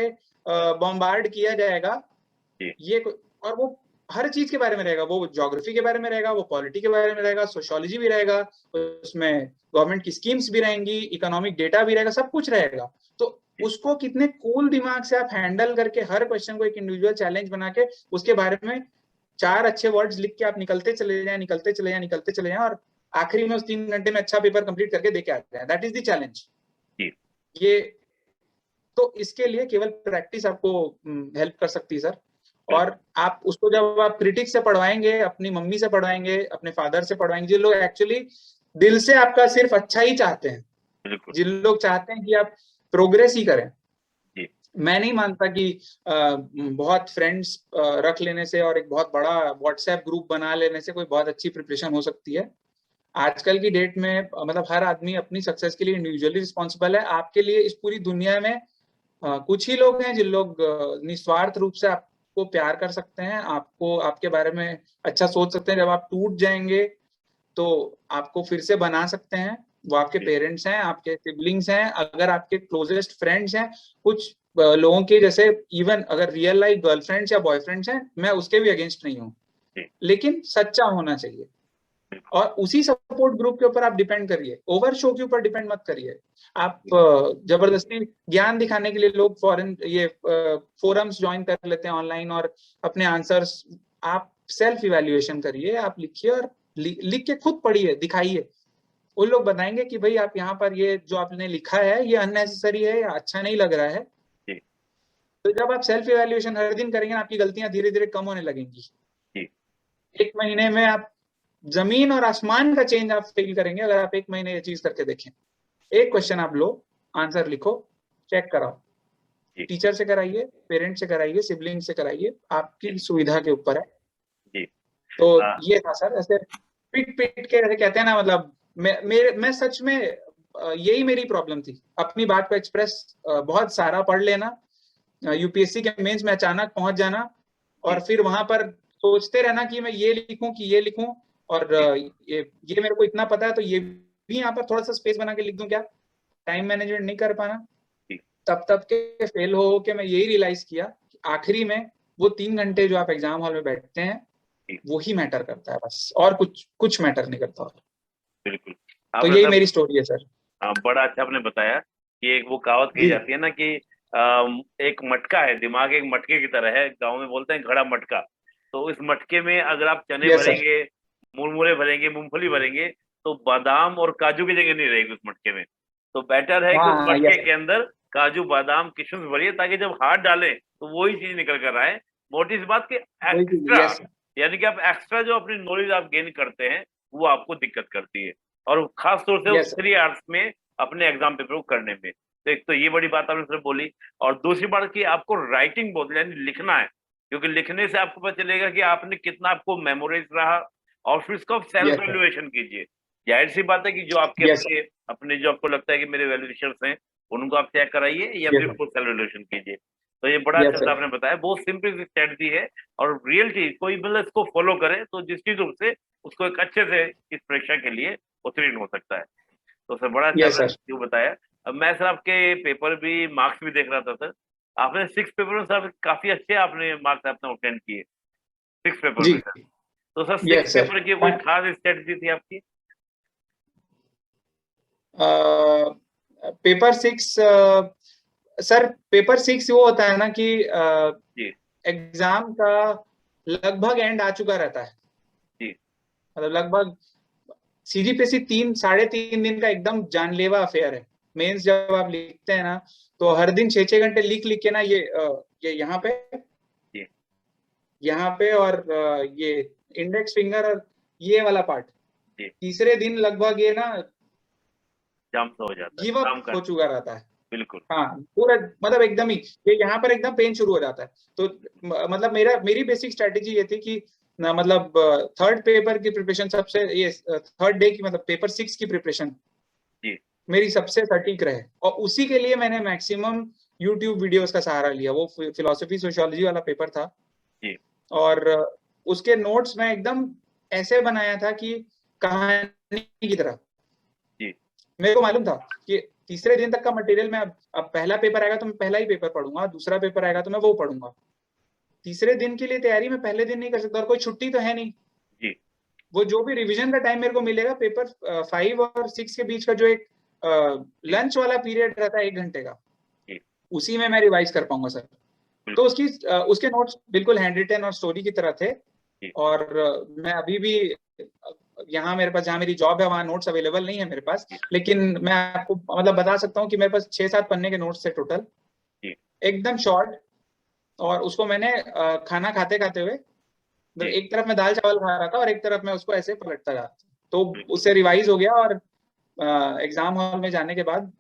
बॉम्बार्ड किया जाएगा। जी ये और वो हर चीज के बारे में रहेगा, वो ज्योग्राफी के बारे में रहेगा, वो पॉलिटी के बारे में रहेगा, सोशियोलॉजी भी रहेगा, उसमें गवर्नमेंट की स्कीम्स भी रहेंगी, इकोनॉमिक डेटा भी रहेगा, सब कुछ रहेगा। तो जी उसको कितने कूल दिमाग से आप हैंडल करके हर क्वेश्चन को एक इंडिविजुअल चैलेंज बना के उसके बारे में 4 अच्छे वर्ड्स लिख के आप निकलते चले जाएं, निकलते चले जाएं, निकलते चले जाएं, और आखिरी में उस 3 घंटे में अच्छा पेपर कंप्लीट करके देके आते हैं। That is the challenge. जी ये, तो इसके लिए केवल प्रैक्टिस आपको हेल्प कर सकती है सर। बिल्कुल और आप उसको जब आप क्रिटिक्स से पढ़वाएंगे, अपनी मम्मी से पढ़वाएंगे, अपने फादर से पढ़वाएंगे, जिन लोग एक्चुअली दिल से आपका सिर्फ अच्छा ही चाहते हैं, बिल्कुल जिन लोग चाहते हैं कि आप प्रोग्रेस ही करें। जी मैं नहीं मानता कि बहुत फ्रेंड्स रख लेने से और एक बहुत बड़ा व्हाट्सएप ग्रुप बना लेने से कोई बहुत अच्छी प्रिपरेशन हो सकती है। आजकल की डेट में मतलब हर आदमी अपनी सक्सेस के लिए इंडिविजुअली रिस्पॉन्सिबल है। आपके लिए इस पूरी दुनिया में कुछ ही लोग हैं जिन लोग निस्वार्थ रूप से आपको प्यार कर सकते हैं, आपको, आपके बारे में अच्छा सोच सकते हैं। जब आप टूट जाएंगे तो आपको फिर से बना सकते हैं। वो आपके जी पेरेंट्स हैं, आपके सिबलिंग्स हैं, अगर आपके क्लोजेस्ट फ्रेंड्स हैं। कुछ लोगों के जैसे, इवन अगर रियल लाइफ गर्लफ्रेंड्स या बॉयफ्रेंड्स हैं, मैं उसके भी अगेंस्ट नहीं हूँ, जी लेकिन सच्चा होना चाहिए। बिल्कुल और उसी सपोर्ट ग्रुप के ऊपर आप डिपेंड करिए, ओवर शो के ऊपर डिपेंड मत करिए। आप जी जबरदस्ती ज्ञान दिखाने के लिए लोग फॉरेन ये फोरम्स ज्वाइन कर लेते हैं ऑनलाइन, और अपने आंसर्स, आप सेल्फ इवैल्यूएशन करिए, आप लिखिए और लिख के खुद पढ़िए, दिखाइए। उन लोग बताएंगे कि भाई आप यहाँ पर ये जो आपने लिखा है ये अननेसेसरी है या अच्छा नहीं लग रहा है। जी तो जब आप सेल्फ इवैल्यूएशन हर दिन करेंगे ना, आपकी गलतियां धीरे धीरे कम होने लगेंगी। जी। 1 महीने में आप जमीन और आसमान का चेंज आप फील करेंगे अगर आप 1 महीने ये चीज करके देखें। एक क्वेश्चन आप लो, आंसर लिखो, चेक कराओ, जी। टीचर से कराइए, पेरेंट से कराइए, सिबलिंग से कराइए, आपकी सुविधा के ऊपर है। जी। तो हाँ। ये था सर, ऐसे पीट पीट के ऐसे कहते हैं ना, मतलब मैं सच में यही मेरी प्रॉब्लम थी, अपनी बात को एक्सप्रेस बहुत सारा पढ़ लेना, यूपीएससी के मेंस में अचानक पहुंच जाना, और फिर वहां पर सोचते रहना कि मैं ये लिखूं कि ये लिखूं, और ये मेरे को इतना पता है तो ये भी यहाँ पर थोड़ा सा स्पेस बना के लिख दूं क्या, टाइम मैनेजमेंट नहीं कर पाना। जी। तब के फेल हो के मैं यही रियलाइज किया कि आखिरी में वो 3 घंटे जो आप एग्जाम हॉल में बैठते हैं जी। वो ही मैटर करता है बस, और कुछ मैटर नहीं करता। बिल्कुल। तो आपने यही सब मेरी स्टोरी है सर। बड़ा अच्छा आपने बताया कि एक वो कहावत कही जी जाती है ना कि एक मटका है, दिमाग एक मटके की तरह है, गांव में बोलते हैं घड़ा मटका। तो इस मटके में अगर आप चने यस सर। भरेंगे, मुरमुरे भरेंगे, मूंगफली भरेंगे, तो बादाम और काजू की जगह नहीं रहेगी उस मटके में। तो बेटर है कि उस हाँ मटके यस के अंदर काजू, बादाम, किशमिश भरिए, ताकि जब हाथ डालें तो वही चीज निकल कर आए। मोटी इस बात की वही चीज, एक्स्ट्रा, यस यानी कि आप एक्स्ट्रा जो अपनी नॉलेज आप गेन करते हैं वो आपको दिक्कत करती है, और खास तौर से उस यस 3 आवर्स में अपने एग्जाम पेपर को करने में। तो एक तो ये बड़ी बात आपने सिर्फ बोली, और दूसरी बात कि आपको राइटिंग बहुत, यानी लिखना है, क्योंकि लिखने से आपको पता चलेगा कि आपने कितना, आपको मेमोराइज रहा, और फिर इसको आप सेल्फ यस सर। वैल्यूएशन कीजिए। जाहिर सी बात है कि जो आपके यस अपने अपने जो आपको लगता है कि मेरे वैल्यूएशन हैं, उनको आप चेक कराइए या फिर सर। खुद सेल्फ वैल्यूएशन कीजिए। तो ये बड़ा अच्छा यस सा सर। आपने बताया, बहुत सिंपल स्ट्रेटजी है, और रियल चीज कोई मतलब इसको फॉलो करे तो निश्चित रूप से उसको एक अच्छे से इस परीक्षा के लिए उत्तीर्ण हो सकता है। तो सर बड़ा अच्छा यस आपने सर। क्यों बताया। अब मैं सर आपके पेपर भी, मार्क्स भी देख रहा था सर। आपने 6 पेपर में सर काफी अच्छे आपने मार्क्स आपने ऑब्टेन किए 6 पेपर जी। में सर। तो sir six yes sir. Paper की कोई खास स्ट्रेटजी थी आपकी? पेपर 6 सर, पेपर 6 वो होता है ना कि जी। एग्जाम का लगभग एंड आ चुका रहता है, जी। मतलब लगभग सीजीपीएससी 3 साढ़े 3 दिन का एकदम जानलेवा अफेयर है। मेंस जब आप लिखते हैं ना, तो हर दिन 6 6 घंटे लिख लिख के ना, ये जी। यहाँ पे और ये इंडेक्स फिंगर और ये वाला पार्ट, जी। तीसरे दिन लगभग ये ना जाम सा हो जाता है गिव अप काम का। हो चुका रहता है। बिल्कुल। हाँ पूरा, मतलब एकदम ही ये यहाँ पर एकदम पेन शुरू हो जाता है। तो मतलब मेरी बेसिक स्ट्रेटेजी ये थी कि ना, मतलब थर्ड पेपर की प्रिपरेशन सबसे, ये थर्ड डे की, मतलब पेपर 6 की प्रिपरेशन जी। मेरी सबसे सटीक रहे, और उसी के लिए मैंने मैक्सिमम यूट्यूब वीडियोस का सहारा लिया। वो फिलोसफी सोशियोलॉजी वाला पेपर था, जी। और उसके नोट्स में एकदम ऐसे बनाया था कि कहानी की तरह। जी। मेरे को मालूम था कि तीसरे दिन तक का मटेरियल मैं, अब पहला पेपर आएगा तो मैं पहला ही पेपर पढ़ूंगा, दूसरा पेपर आएगा तो मैं वो पढ़ूंगा। तीसरे दिन के लिए तैयारी मैं पहले दिन नहीं कर सकता, और कोई छुट्टी तो है नहीं। जी। वो जो भी रिवीजन का टाइम मेरे को मिलेगा पेपर 5 और 6 के बीच का, जो एक जी। लंच वाला पीरियड रहता है 1 घंटे का, जी। उसी में मैं रिवाइज कर पाऊंगा सर। तो बिल्कुल। उसके नोट्स बिल्कुल हैंड रिटन और स्टोरी की तरह थे। जी। और मैं अभी भी यहाँ मेरे पास, जहाँ मेरी जॉब है वहाँ नोट्स अवेलेबल नहीं है मेरे पास, जी। लेकिन मैं आपको मतलब बता सकता हूँ कि मेरे पास 6 7 पन्ने के नोट्स थे टोटल, जी। एकदम शॉर्ट। और उसको मैंने खाना खाते खाते हुए, मतलब जी। एक तरफ मैं दाल चावल खा रहा था और एक तरफ मैं उसको ऐसे पलटता रहा, तो बिल्कुल। उससे रिवाइज हो गया। और एग्जाम हॉल में जाने के बाद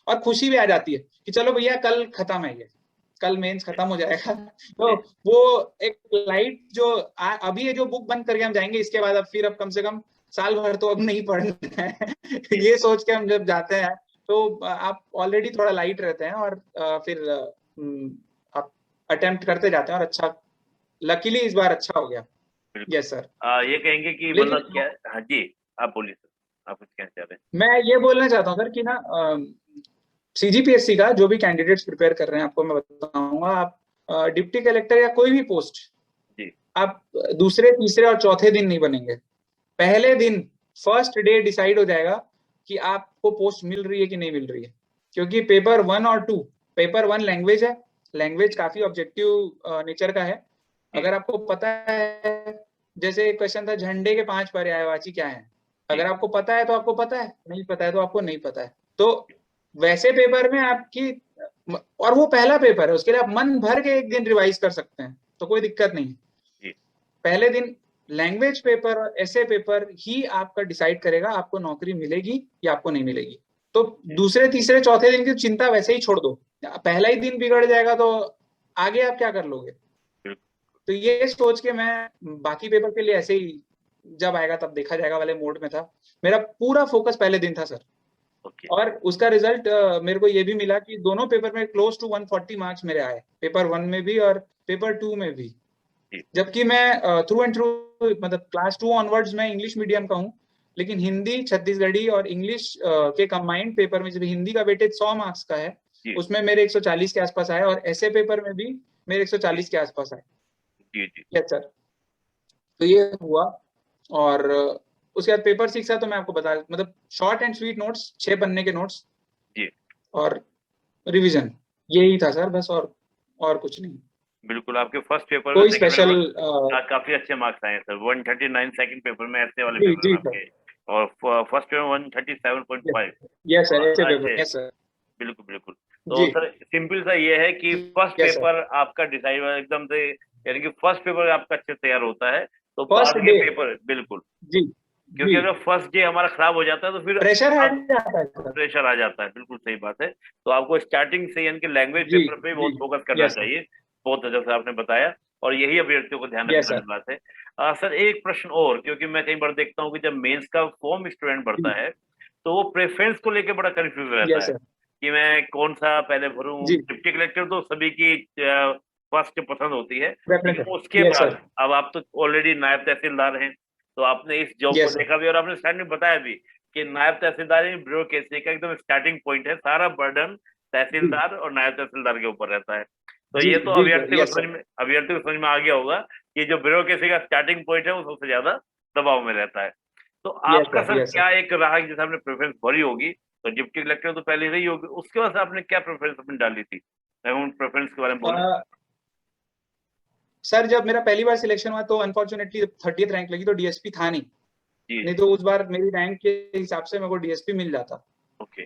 और खुशी भी आ जाती है कि चलो भैया कल खत्म है ये, कल मेंस खत्म हो जाएगा। तो जी। वो एक लाइट जो अभी ये जो बुक बंद करके हम जाएंगे इसके बाद, अब फिर अब कम से कम साल भर तो अब नहीं पढ़ना है जी। ये सोच के हम जब जाते हैं, तो आप ऑलरेडी थोड़ा लाइट रहते हैं, और फिर आप अटेम्प्ट करते जाते हैं, और अच्छा, लकीली इस बार अच्छा हो गया। बिल्कुल। Yes sir. ये कहेंगे कि मतलब लेकिन क्या? हाँ जी। आप बोलिए सर, आप कुछ कहना चाह रहे मैं ये बोलना चाहता हूँ सर कि ना, सीजीपीएससी का जो भी कैंडिडेट्स प्रिपेयर कर रहे हैं, आपको मैं बताऊंगा, आप डिप्टी कलेक्टर या कोई भी पोस्ट, हैं? जी। आप दूसरे तीसरे और चौथे दिन नहीं बनेंगे। पहले दिन, फर्स्ट डे डिसाइड हो जाएगा कि आपको पोस्ट मिल रही है कि नहीं मिल रही है। क्योंकि पेपर 1 और 2, पेपर 1 लैंग्वेज है, लैंग्वेज काफी ऑब्जेक्टिव नेचर का है। जी। अगर आपको पता है, जैसे एक क्वेश्चन था, झंडे के 5 पर्यायवाची क्या है, जी। अगर आपको पता है तो आपको पता है, नहीं पता है तो आपको नहीं पता है। तो वैसे पेपर में आपकी और वो पहला पेपर है, उसके लिए आप मन भर के एक दिन रिवाइज कर सकते हैं, तो कोई दिक्कत नहीं है। जी। पहले दिन लैंग्वेज पेपर और ऐसे पेपर ही आपका डिसाइड करेगा आपको नौकरी मिलेगी या आपको नहीं मिलेगी। तो दूसरे तीसरे चौथे दिन की चिंता वैसे ही छोड़ दो, पहला ही दिन बिगड़ जाएगा तो आगे आप क्या कर लोगे। तो ये सोच के मैं बाकी पेपर के लिए ऐसे ही जब आएगा तब देखा जाएगा वाले मोड में था। मेरा पूरा फोकस पहले दिन था सर। ओके। और उसका रिजल्ट मेरे को ये भी मिला कि दोनों पेपर में क्लोज टू 140 मार्क्स मेरे आए, पेपर 1 में भी और पेपर 2 में भी। जबकि मैं थ्रू एंड थ्रू मतलब क्लास 2 ऑनवर्ड्स मैं इंग्लिश मीडियम का हूँ, लेकिन हिंदी, छत्तीसगढ़ी और इंग्लिश के कंबाइंड पेपर में जब हिंदी का वेटेज 100 मार्क्स का है, उसमें मेरे 140 के आसपास आए, और ऐसे पेपर में भी मेरे 140 के आसपास आए। Yes sir. तो ये हुआ, और उसके बाद पेपर 6 था, तो मैं आपको बता, मतलब शॉर्ट एंड स्वीट नोट्स, 6 पन्ने के नोट्स और रिवीजन, यही था सर बस, और कुछ नहीं। बिल्कुल, आपके फर्स्ट पेपर कोई में स्पेशल काफी अच्छे मार्क्स आए सर, 139 सेकंड पेपर में, ऐसे वाले जी पेपर में आपके, और फर्स्ट पेपर 137.5। यस सर, ऐसे पेपर। यस सर, बिल्कुल बिल्कुल। तो सर सिंपल सा ये है कि फर्स्ट पेपर आपका डिसाइड एकदम से, यानी कि फर्स्ट पेपर आपका अच्छे तैयार होता है, तो बाद के पेपर बिल्कुल जी, क्योंकि अगर फर्स्ट डे हमारा खराब हो जाता है तो फिर प्रेशर आ जाता है, प्रेशर आ जाता है। बिल्कुल सही बात है। तो आपको स्टार्टिंग से यानी कि लैंग्वेज पेपर पे बहुत फोकस करना चाहिए। बहुत अच्छा से आपने बताया, और यही अभ्यर्थियों को ध्यान रखने वाली बात है। सर एक प्रश्न और, क्योंकि मैं कई बार देखता हूँ कि जब मेंस का फॉर्म स्टूडेंट भरता है तो वो प्रेफरेंस को लेकर बड़ा कंफ्यूज रहता है कि मैं कौन सा पहले भरूं। डिप्टी कलेक्टर तो सभी की फर्स्ट पसंद होती है, लेकिन उसके बाद अब आप तो ऑलरेडी नायब तहसीलदार हैं, तो आपने इस जॉब को देखा भी, और आपने स्टार्ट में बताया भी कि नायब तहसीलदार ब्यूरोक्रेसी का एकदम स्टार्टिंग पॉइंट है, सारा बर्डन तहसीलदार और नायब तहसीलदार के ऊपर रहता है। तो ये तो अभ्यर्थी को समझ में आ गया होगा कि जो ब्यूरोक्रेसी का स्टार्टिंग पॉइंट है वो सबसे ज्यादा दबाव में रहता है। तो आपका सर क्या एक रहा, जैसे आपने प्रेफरेंस भरी होगी, तो डिप्टी कलेक्टर तो पहले रही होगी, उसके बाद आपने क्या प्रेफरेंस अपनी डाली थी? प्रेफरेंस के बारे में बोलूं सर, जब मेरा पहली बार सिलेक्शन हुआ तो अनफॉर्चुनेटली 30th रैंक लगी, तो डीएसपी था नहीं तो उस बार मेरी रैंक के हिसाब से मेरे को डीएसपी मिल जाता। ओके।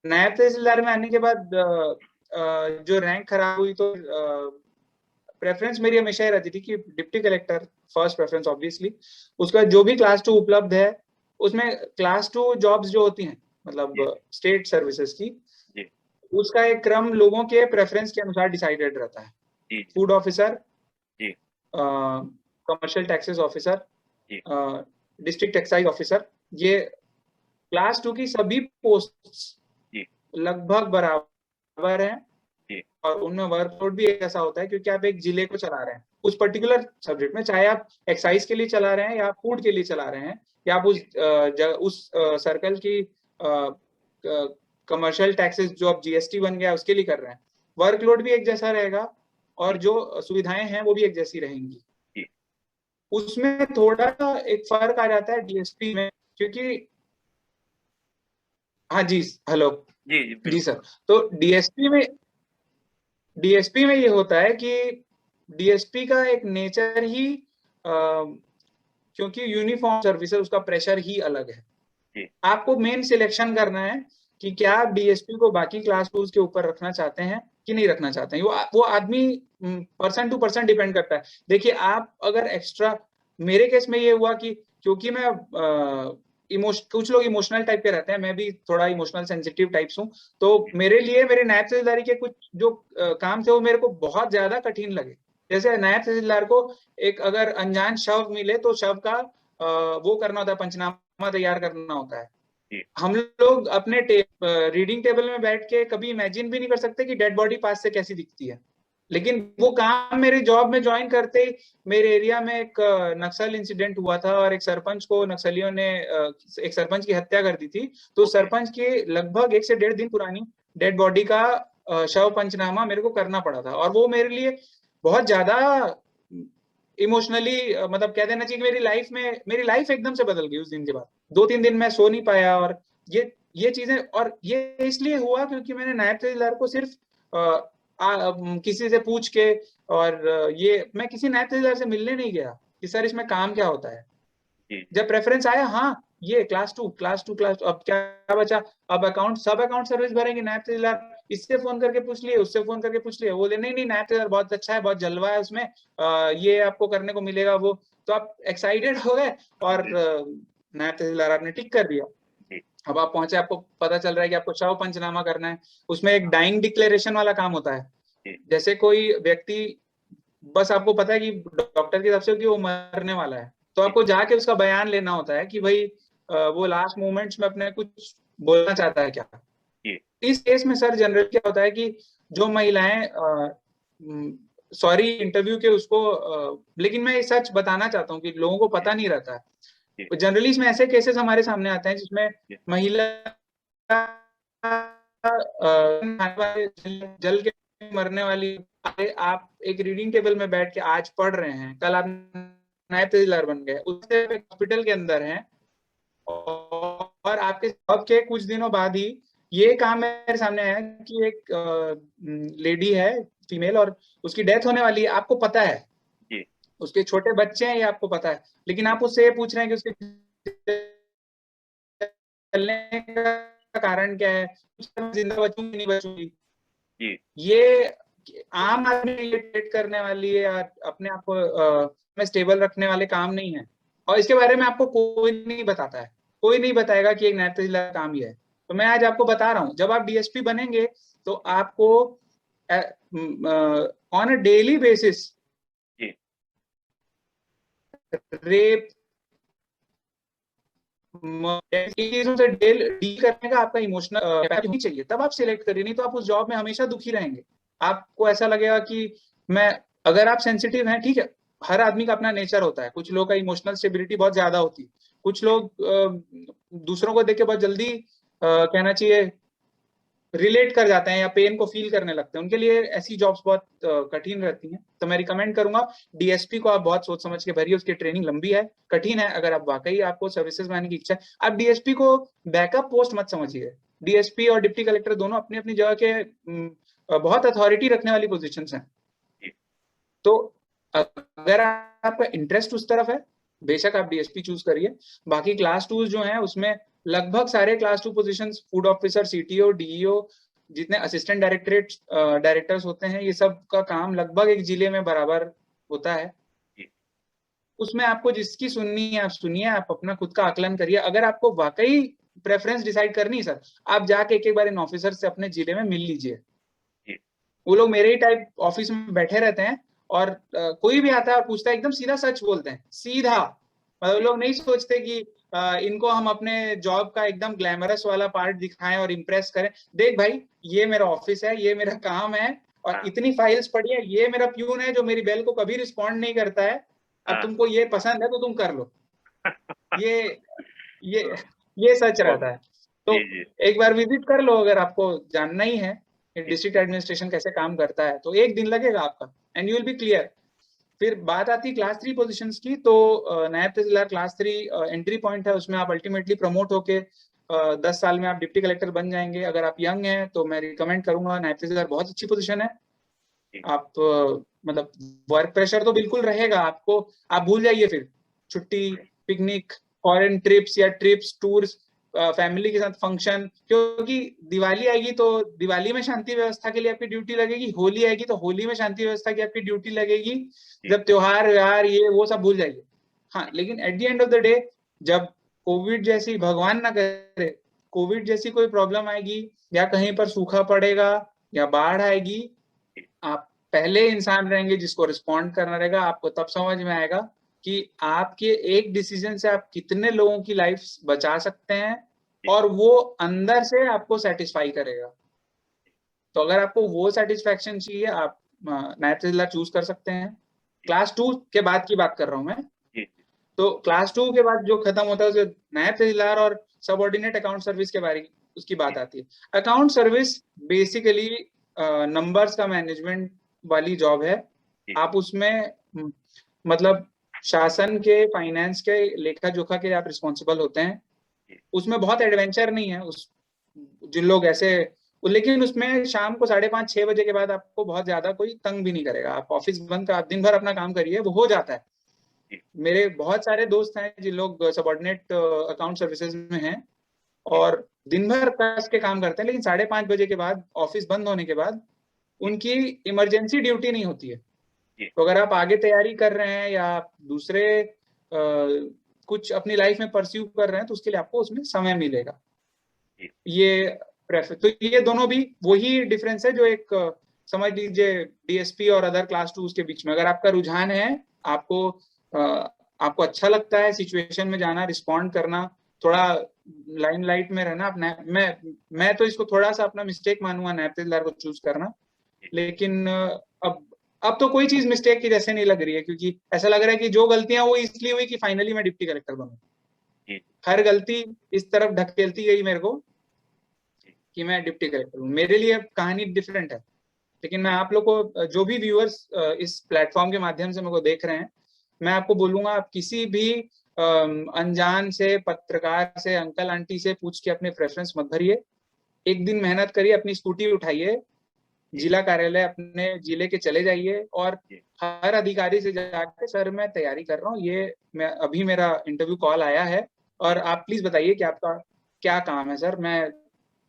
नायब तहसीलदार में आने के बाद जो रैंक खराब हुई, तो प्रेफरेंस मेरी हमेशा ही रहती थी कि deputy collector first preference obviously. उसका जो भी क्लास 2 उपलब्ध है, उसमें क्लास 2 जॉब्स जो होती हैं, मतलब स्टेट सर्विसेज की, उसका एक क्रम लोगों के प्रेफरेंस के अनुसार डिसाइडेड रहता है। Food officer, commercial taxes officer, district excise officer, ये क्लास 2 की सभी पोस्ट लगभग बराबर हैं, और उनमें वर्कलोड भी एक ऐसा होता है क्योंकि आप एक जिले को चला रहे हैं उस पर्टिकुलर सब्जेक्ट में, चाहे आप एक्साइज के लिए चला रहे हैं या फूड के लिए चला रहे हैं, या आप उस सर्कल की कमर्शियल टैक्सेस जो अब जीएसटी बन गया उसके लिए कर रहे हैं, वर्कलोड भी एक जैसा रहेगा और जो सुविधाएं हैं वो भी एक जैसी रहेंगी। उसमें थोड़ा एक फर्क आ जाता है डीएसपी में, क्योंकि हाँ जी, हेलो जी सर। तो डीएसपी में ये होता है कि डीएसपी का एक नेचर ही क्योंकि यूनिफॉर्म सर्विस है, उसका प्रेशर ही अलग है। आपको मेन सिलेक्शन करना है कि क्या आप डीएसपी को बाकी क्लास टूल्स के ऊपर रखना चाहते हैं कि नहीं रखना चाहते हैं। वो आदमी पर्सन टू पर्सन डिपेंड करता है। देखिए, आप अगर एक्स्ट्रा, मेरे केस में ये हुआ कि क्योंकि मैं कुछ लोग इमोशनल टाइप के रहते हैं, मैं भी थोड़ा इमोशनल सेंसिटिव टाइप्स हूँ, तो मेरे लिए मेरे नायब तहसीलदारी के कुछ जो काम थे वो मेरे को बहुत ज्यादा कठिन लगे। जैसे नायब तहसीलदार को एक अगर अनजान शव मिले तो शव का वो करना होता है, पंचनामा तैयार करना होता है। हम लोग अपने रीडिंग टेबल में बैठ के कभी इमेजिन भी नहीं कर सकते कि डेड बॉडी पास से कैसी दिखती है, लेकिन वो काम मेरे जॉब में ज्वाइन करते ही मेरे एरिया में एक नक्सल इंसिडेंट हुआ था और एक सरपंच को नक्सलियों ने एक सरपंच की हत्या कर दी थी। तो सरपंच की लगभग 1 से 1.5 दिन पुरानी डेड बॉडी का शव पंचनामा मेरे को करना पड़ा था, और वो मेरे लिए बहुत ज्यादा इमोशनली, मतलब कह देना चाहिए कि मेरी लाइफ एकदम से बदल गई उस दिन के बाद। 2-3 दिन मैं सो नहीं पाया, और ये चीजें, और ये इसलिए हुआ क्योंकि मैंने नायब तहसीलदार को सिर्फ किसी से पूछ के, और ये मैं किसी नायब तहसीलदार से मिलने नहीं गया कि सर इसमें काम क्या होता है। जब प्रेफरेंस आया, हाँ ये क्लास टू अब क्या बचा, अब सब अकाउंट सर्विस भरेंगे नायब तहसीलदार, इससे फोन करके पूछ लिए, उससे फोन करके पूछ लिए, बोले नहीं नहीं नायब तहसीलदार बहुत अच्छा है, बहुत जलवा है उसमें, ये आपको करने को मिलेगा वो। तो आप एक्साइटेड हो गए और नायब तहसीलदार आपने टिक कर दिया। अब आप पहुंचे, आपको पता चल रहा है कि आपको शव पंचनामा करना है, उसमें एक डाइंग डिक्लेरेशन वाला काम होता है। जैसे कोई व्यक्ति, बस आपको पता है कि डॉक्टर की तरफ से कि वो मरने वाला है, तो आपको जाके उसका बयान लेना होता है कि भाई वो लास्ट मोमेंट्स में अपने कुछ बोलना चाहता है क्या। इस केस में सर जनरल क्या होता है कि जो महिलाएं, सॉरी इंटरव्यू के उसको, लेकिन मैं ये सच बताना चाहता हूँ कि लोगों को पता नहीं रहता है। जनरली इसमें ऐसे केसेस हमारे सामने आते हैं जिसमें महिला जल के मरने वाली, आप एक रीडिंग टेबल में बैठ के आज पढ़ रहे हैं, कल आप नायब तहसीलदार बन गए, उससे हॉस्पिटल के अंदर हैं, और आपके जॉब के कुछ दिनों बाद ही ये काम मेरे सामने आया कि एक लेडी है, फीमेल, और उसकी डेथ होने वाली है, आपको पता है, उसके छोटे बच्चे हैं, ये आपको पता है, लेकिन आप उससे ये पूछ रहे हैं कि उसके चलने का कारण क्या है, जिंदा बचूंगी नहीं बचूंगी। ये आम आदमी रिलेटेड करने वाली है, अपने आप को स्टेबल रखने वाले काम नहीं है, और इसके बारे में आपको कोई नहीं बताता है, कोई नहीं बताएगा कि एक नायब तहसीलदार काम ही है। तो मैं आज आपको बता रहा हूँ, जब आप डीएसपी बनेंगे तो आपको on a daily basis rape चीजों से डील करने का आपका इमोशनल कैपेसिटी चाहिए, तब आप सिलेक्ट करिए, नहीं तो आप उस जॉब में हमेशा दुखी रहेंगे। आपको ऐसा लगेगा कि मैं, अगर आप सेंसिटिव हैं, ठीक है, हर आदमी का अपना नेचर होता है, कुछ लोगों का इमोशनल स्टेबिलिटी बहुत ज्यादा होती है, कुछ लोग दूसरों को देख के बहुत जल्दी कहना चाहिए रिलेट कर जाते हैं या पेन को फील करने लगते हैं, उनके लिए ऐसी जॉब्स बहुत कठिन रहती हैं। तो मैं रिकमेंड करूंगा डीएसपी को आप बहुत सोच समझ के भरिए, उसकी ट्रेनिंग लंबी है, कठिन है। अगर आप वाकई आपको सर्विसेज में आने की इच्छा है, आप डीएसपी को बैकअप पोस्ट मत समझिए। डीएसपी और डिप्टी कलेक्टर दोनों अपनी अपनी जगह के बहुत अथॉरिटी रखने वाली पोजिशन है। तो अगर आपका इंटरेस्ट उस तरफ है, बेशक आप डीएसपी चूज करिए। बाकी क्लास 2 जो है उसमें लगभग सारे class 2 positions, food officer, CTO, DEO, जितने असिस्टेंट डायरेक्टर्स होते हैं, ये सब का काम लगभग एक जिले में बराबर होता है। उसमें आपको जिसकी सुननी है आप सुनिए, आप अपना खुद का आकलन करिए। अगर आपको वाकई प्रेफरेंस डिसाइड करनी है सर, आप जाके एक बार इन ऑफिसर से अपने जिले में मिल लीजिए। वो लोग मेरे ही टाइप ऑफिस में बैठे रहते हैं, और कोई भी आता है और पूछता है, एकदम सीधा सच बोलते हैं, सीधा। मतलब लोग नहीं सोचते कि इनको हम अपने जॉब का एकदम ग्लैमरस वाला पार्ट दिखाएं और इम्प्रेस करें। देख भाई, ये मेरा ऑफिस है, ये मेरा काम है, और इतनी फाइल्स पड़ी है, ये मेरा प्यून है जो मेरी बेल को कभी रिस्पॉन्ड नहीं करता है, अब तुमको ये पसंद है तो तुम कर लो। ये सच रहता है। तो एक बार विजिट कर लो, अगर आपको जानना ही है डिस्ट्रिक्ट एडमिनिस्ट्रेशन कैसे काम करता है, तो एक दिन लगेगा आपका, and you will be clear. फिर बात आती है क्लास 3 पोजीशंस की, तो नायब तहसीलदार क्लास 3 एंट्री पॉइंट है, उसमें आप अल्टीमेटली प्रमोट होके 10 साल में आप डिप्टी कलेक्टर बन जाएंगे। अगर आप यंग हैं तो मैं रिकमेंड करूंगा, नायब तहसीलदार बहुत अच्छी पोजीशन है। आप मतलब वर्क प्रेशर तो बिल्कुल रहेगा आपको, आप भूल जाइए फिर छुट्टी, पिकनिक, फॉरेन ट्रिप्स या ट्रिप्स, टूर्स, फैमिली के साथ फंक्शन, क्योंकि दिवाली आएगी तो दिवाली में शांति व्यवस्था के लिए आपकी ड्यूटी लगेगी, होली आएगी तो होली में शांति व्यवस्था की आपकी ड्यूटी लगेगी। जब त्योहार व्यार ये वो सब भूल जाइए। हाँ, लेकिन at the end of the day, जब कोविड जैसी, भगवान ना करे, कोविड जैसी कोई प्रॉब्लम आएगी, या कहीं पर सूखा पड़ेगा या बाढ़ आएगी, आप पहले इंसान रहेंगे जिसको रिस्पॉन्ड करना रहेगा। आपको तब समझ में आएगा कि आपके एक डिसीजन से आप कितने लोगों की लाइफ बचा सकते हैं, और वो अंदर से आपको सेटिस्फाई करेगा। तो अगर आपको वो सेटिस्फैक्शन चाहिए, आप नायब तहसीलदार चूज कर सकते हैं। क्लास 2 के बाद की बात कर रहा हूं मैं। तो क्लास 2 के बाद जो खत्म होता है उसे नायब तहसीलदार और सबऑर्डिनेट अकाउंट सर्विस के बारे उसकी बात आती है। अकाउंट सर्विस बेसिकली नंबर्स का मैनेजमेंट वाली जॉब है। आप उसमें मतलब शासन के, फाइनेंस के, लेखा जोखा के आप रिस्पॉन्सिबल होते हैं। उसमें बहुत एडवेंचर नहीं है, उस जिन लोग ऐसे, लेकिन उसमें शाम को 5:30 6 बजे के बाद आपको बहुत ज्यादा कोई तंग भी नहीं करेगा। आप ऑफिस बंद कर, आप दिन भर अपना काम करिए, वो हो जाता है। मेरे बहुत सारे दोस्त हैं जिन लोग सबऑर्डिनेट अकाउंट सर्विसेज में हैं, और दिन भर कस के काम करते हैं, लेकिन 5:30 बजे के बाद, ऑफिस बंद होने के बाद, उनकी इमरजेंसी ड्यूटी नहीं होती है। जी। तो अगर आप आगे तैयारी कर रहे हैं या आप दूसरे कुछ अपनी लाइफ में परस्यू कर रहे हैं, तो उसके लिए आपको उसमें समय मिलेगा। जी। ये प्रेफर, तो ये दोनों भी वही डिफरेंस है जो एक समझ लीजिए डीएसपी और अदर क्लास 2 के बीच में। अगर आपका रुझान है, आपको आपको अच्छा लगता है सिचुएशन में जाना, रिस्पॉन्ड करना, थोड़ा लाइमलाइट में रहना, अपना मैं तो इसको थोड़ा सा अपना मिस्टेक मानूंगा नायब तहसीलदार को चूज करना। लेकिन अब तो कोई चीज मिस्टेक की जैसे नहीं लग रही है, क्योंकि ऐसा लग रहा है कि जो गलतियां वो इसलिए हुई कि फाइनली मैं डिप्टी कलेक्टर बनूं। जी। हर गलती इस तरफ ढकेलती गई मेरे को कि मैं डिप्टी कलेक्टर हूँ। मेरे लिए कहानी डिफरेंट है, लेकिन मैं आप लोग को, जो भी व्यूअर्स इस प्लेटफॉर्म के माध्यम से मेरे को देख रहे हैं, मैं आपको बोलूंगा, आप किसी भी अनजान से, पत्रकार से, अंकल आंटी से पूछ के अपने प्रेफरेंस मत भरिए। एक दिन मेहनत करिए, अपनी स्कूटी उठाइए, जिला कार्यालय अपने जिले के चले जाइए और हर अधिकारी से जाके, सर मैं तैयारी कर रहा हूँ, ये मैं अभी मेरा इंटरव्यू कॉल आया है और आप प्लीज बताइए कि आपका क्या काम है सर, मैं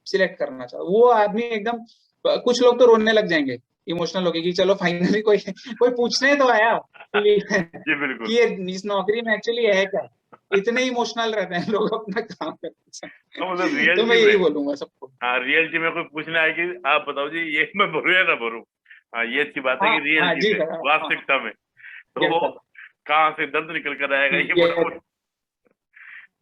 सिलेक्ट करना चाहूँ। वो आदमी एकदम, कुछ लोग तो रोने लग जाएंगे, इमोशनल होके कि चलो फाइनली कोई कोई पूछने तो आया कि जी बिल्कुल। ये इस नौकरी में एक्चुअली है क्या। इतने इमोशनल रहते हैं लोग अपना काम करते तो मतलब हैं। तो मैं रियलिटी में, यही बोलूंगा सबको। हाँ रियलिटी में कोई पूछने आए कि आप बताओ जी ये मैं भरूं या ना भरूं। हाँ ये अच्छी बात है हाँ कि हाँ रियलिटी जी में, सर, हाँ हाँ, वास्तविकता में, तो यस वो सर, कहाँ से दर्द निकल कर आएगा ये बड़ा यस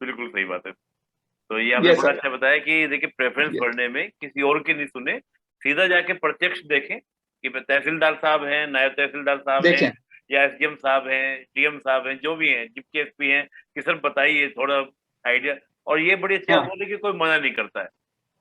बिल्कुल सही बात है। तो ये आपने यस बड़ा सर, अच्छा बताया कि देखिए प्रेफरेंस यस बढ़ने में किसी और की नहीं सुने, सीधा जाके प्रत्यक्ष देखें कि तहसीलदार साहब हैं, नायब तहसीलदार साहब हैं, देखें, या एसडीएम साहब हैं, डीएम साहब हैं, जो भी हैं, डिप्टी एसपी हैं, कि सर बताइए थोड़ा आइडिया। और ये बड़ी अच्छी बात हाँ बोली कि कोई मना नहीं करता है,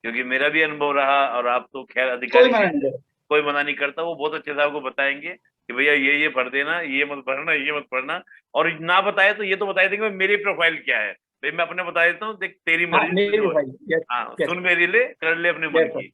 क्योंकि मेरा भी अनुभव रहा, और आप तो खैर कोई अधिकारी मना हैं, नहीं करे। कोई मना नहीं करता, वो बहुत अच्छे से आपको बताएंगे कि भैया ये भर देना, ये मत भरना, ये मत भरना। और ना बताए तो ये तो बता देंगे मेरी प्रोफाइल क्या है, भाई मैं अपने बता देता हूँ, देख तेरी हाँ मर्जी से मेरी जो है, भाई, यस हाँ यस सुन मेरी ले, कर ले अपने मन यस सर, की।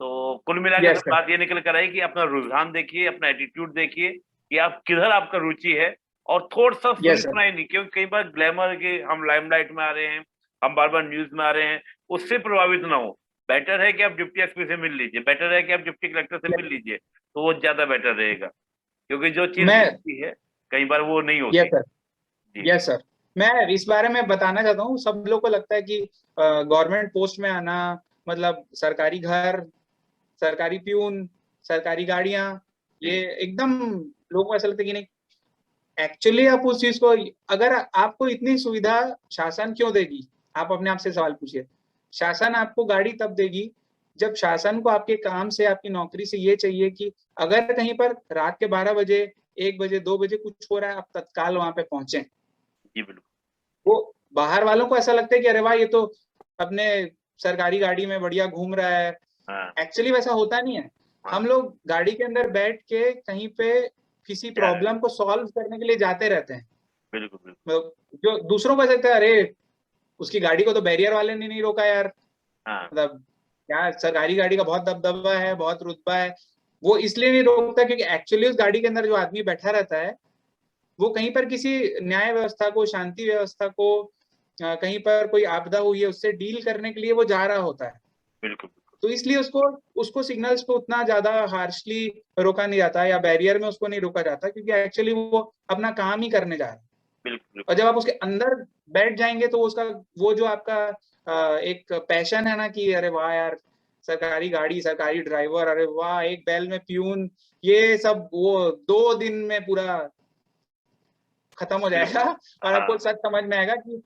तो कुल मिला के यस सब सर, बात ये निकल कर आई कि अपना रुझान देखिए, अपना एटीट्यूड देखिए कि आप किधर आपका रुचि है, और थोड़ा सा सुनी यस सर, सुनाई नहीं, क्योंकि कई बार ग्लैमर के हम लाइमलाइट में आ रहे हैं, हम बार बार न्यूज में आ रहे हैं, उससे प्रभावित ना हो। बेटर है कि आप डिप्टी एसपी से मिल लीजिए, बेटर है कि आप डिप्टी कलेक्टर से मिल लीजिए, तो वो ज्यादा बेटर रहेगा, क्योंकि जो चीज मैं, दिखती है कई बार वो नहीं यस होती। सर, जी। यस सर, मैं इस बारे में बताना चाहता हूँ। सब लोग को लगता है कि गवर्नमेंट पोस्ट में आना मतलब सरकारी घर, सरकारी प्यून, सरकारी गाड़ियां, जी। ये एकदम लोगों को ऐसा लगता है कि नहीं। एक्चुअली आप उस चीज को, अगर आपको इतनी सुविधा शासन क्यों देगी, आप अपने आप से सवाल पूछिए। शासन आपको गाड़ी तब देगी जब शासन को आपके काम से, आपकी नौकरी से ये चाहिए कि अगर कहीं पर रात के 12 बजे, 1 बजे, 2 बजे कुछ हो रहा है, आप तत्काल वहां पे पहुंचे। जी बिल्कुल। वो बाहर वालों को ऐसा लगता है कि अरे वाह, ये तो अपने सरकारी गाड़ी में बढ़िया घूम रहा है। हाँ। एक्चुअली वैसा होता नहीं है। हाँ। हम लोग गाड़ी के अंदर बैठ के कहीं पे किसी जा रहे हैं। प्रॉब्लम को सॉल्व करने के लिए जाते रहते हैं। बिल्कुल बिल्कुल। मतलब जो दूसरों को ऐसा लगता है, अरे उसकी गाड़ी को तो बैरियर वाले ने नहीं रोका यार, हाँ। मतलब क्या सरकारी गाड़ी का बहुत दबदबा है, बहुत रुतबा है। वो इसलिए नहीं रोकता क्योंकि एक्चुअली उस गाड़ी के अंदर जो आदमी बैठा रहता है, वो कहीं पर किसी न्याय व्यवस्था को, शांति व्यवस्था को, कहीं पर कोई आपदा हुई है उससे डील करने के लिए वो जा रहा होता है। बिल्कुल बिल्कुल। तो इसलिए उसको उसको सिग्नल्स को उतना ज्यादा हार्शली रोका नहीं जाता, या बैरियर में उसको नहीं रोका जाता, क्योंकि एक्चुअली वो अपना काम ही करने जा रहा है। बिल्कुल और जब आप उसके अंदर बैठ जाएंगे तो उसका, वो जो आपका एक पैशन है ना कि अरे वाह यार, सरकारी गाड़ी, सरकारी ड्राइवर, अरे वाह एक बैल में प्यून, ये सब वो 2 दिन में पूरा खत्म हो जाएगा। बिल्कुल। और हाँ। आपको सच समझ में आएगा कि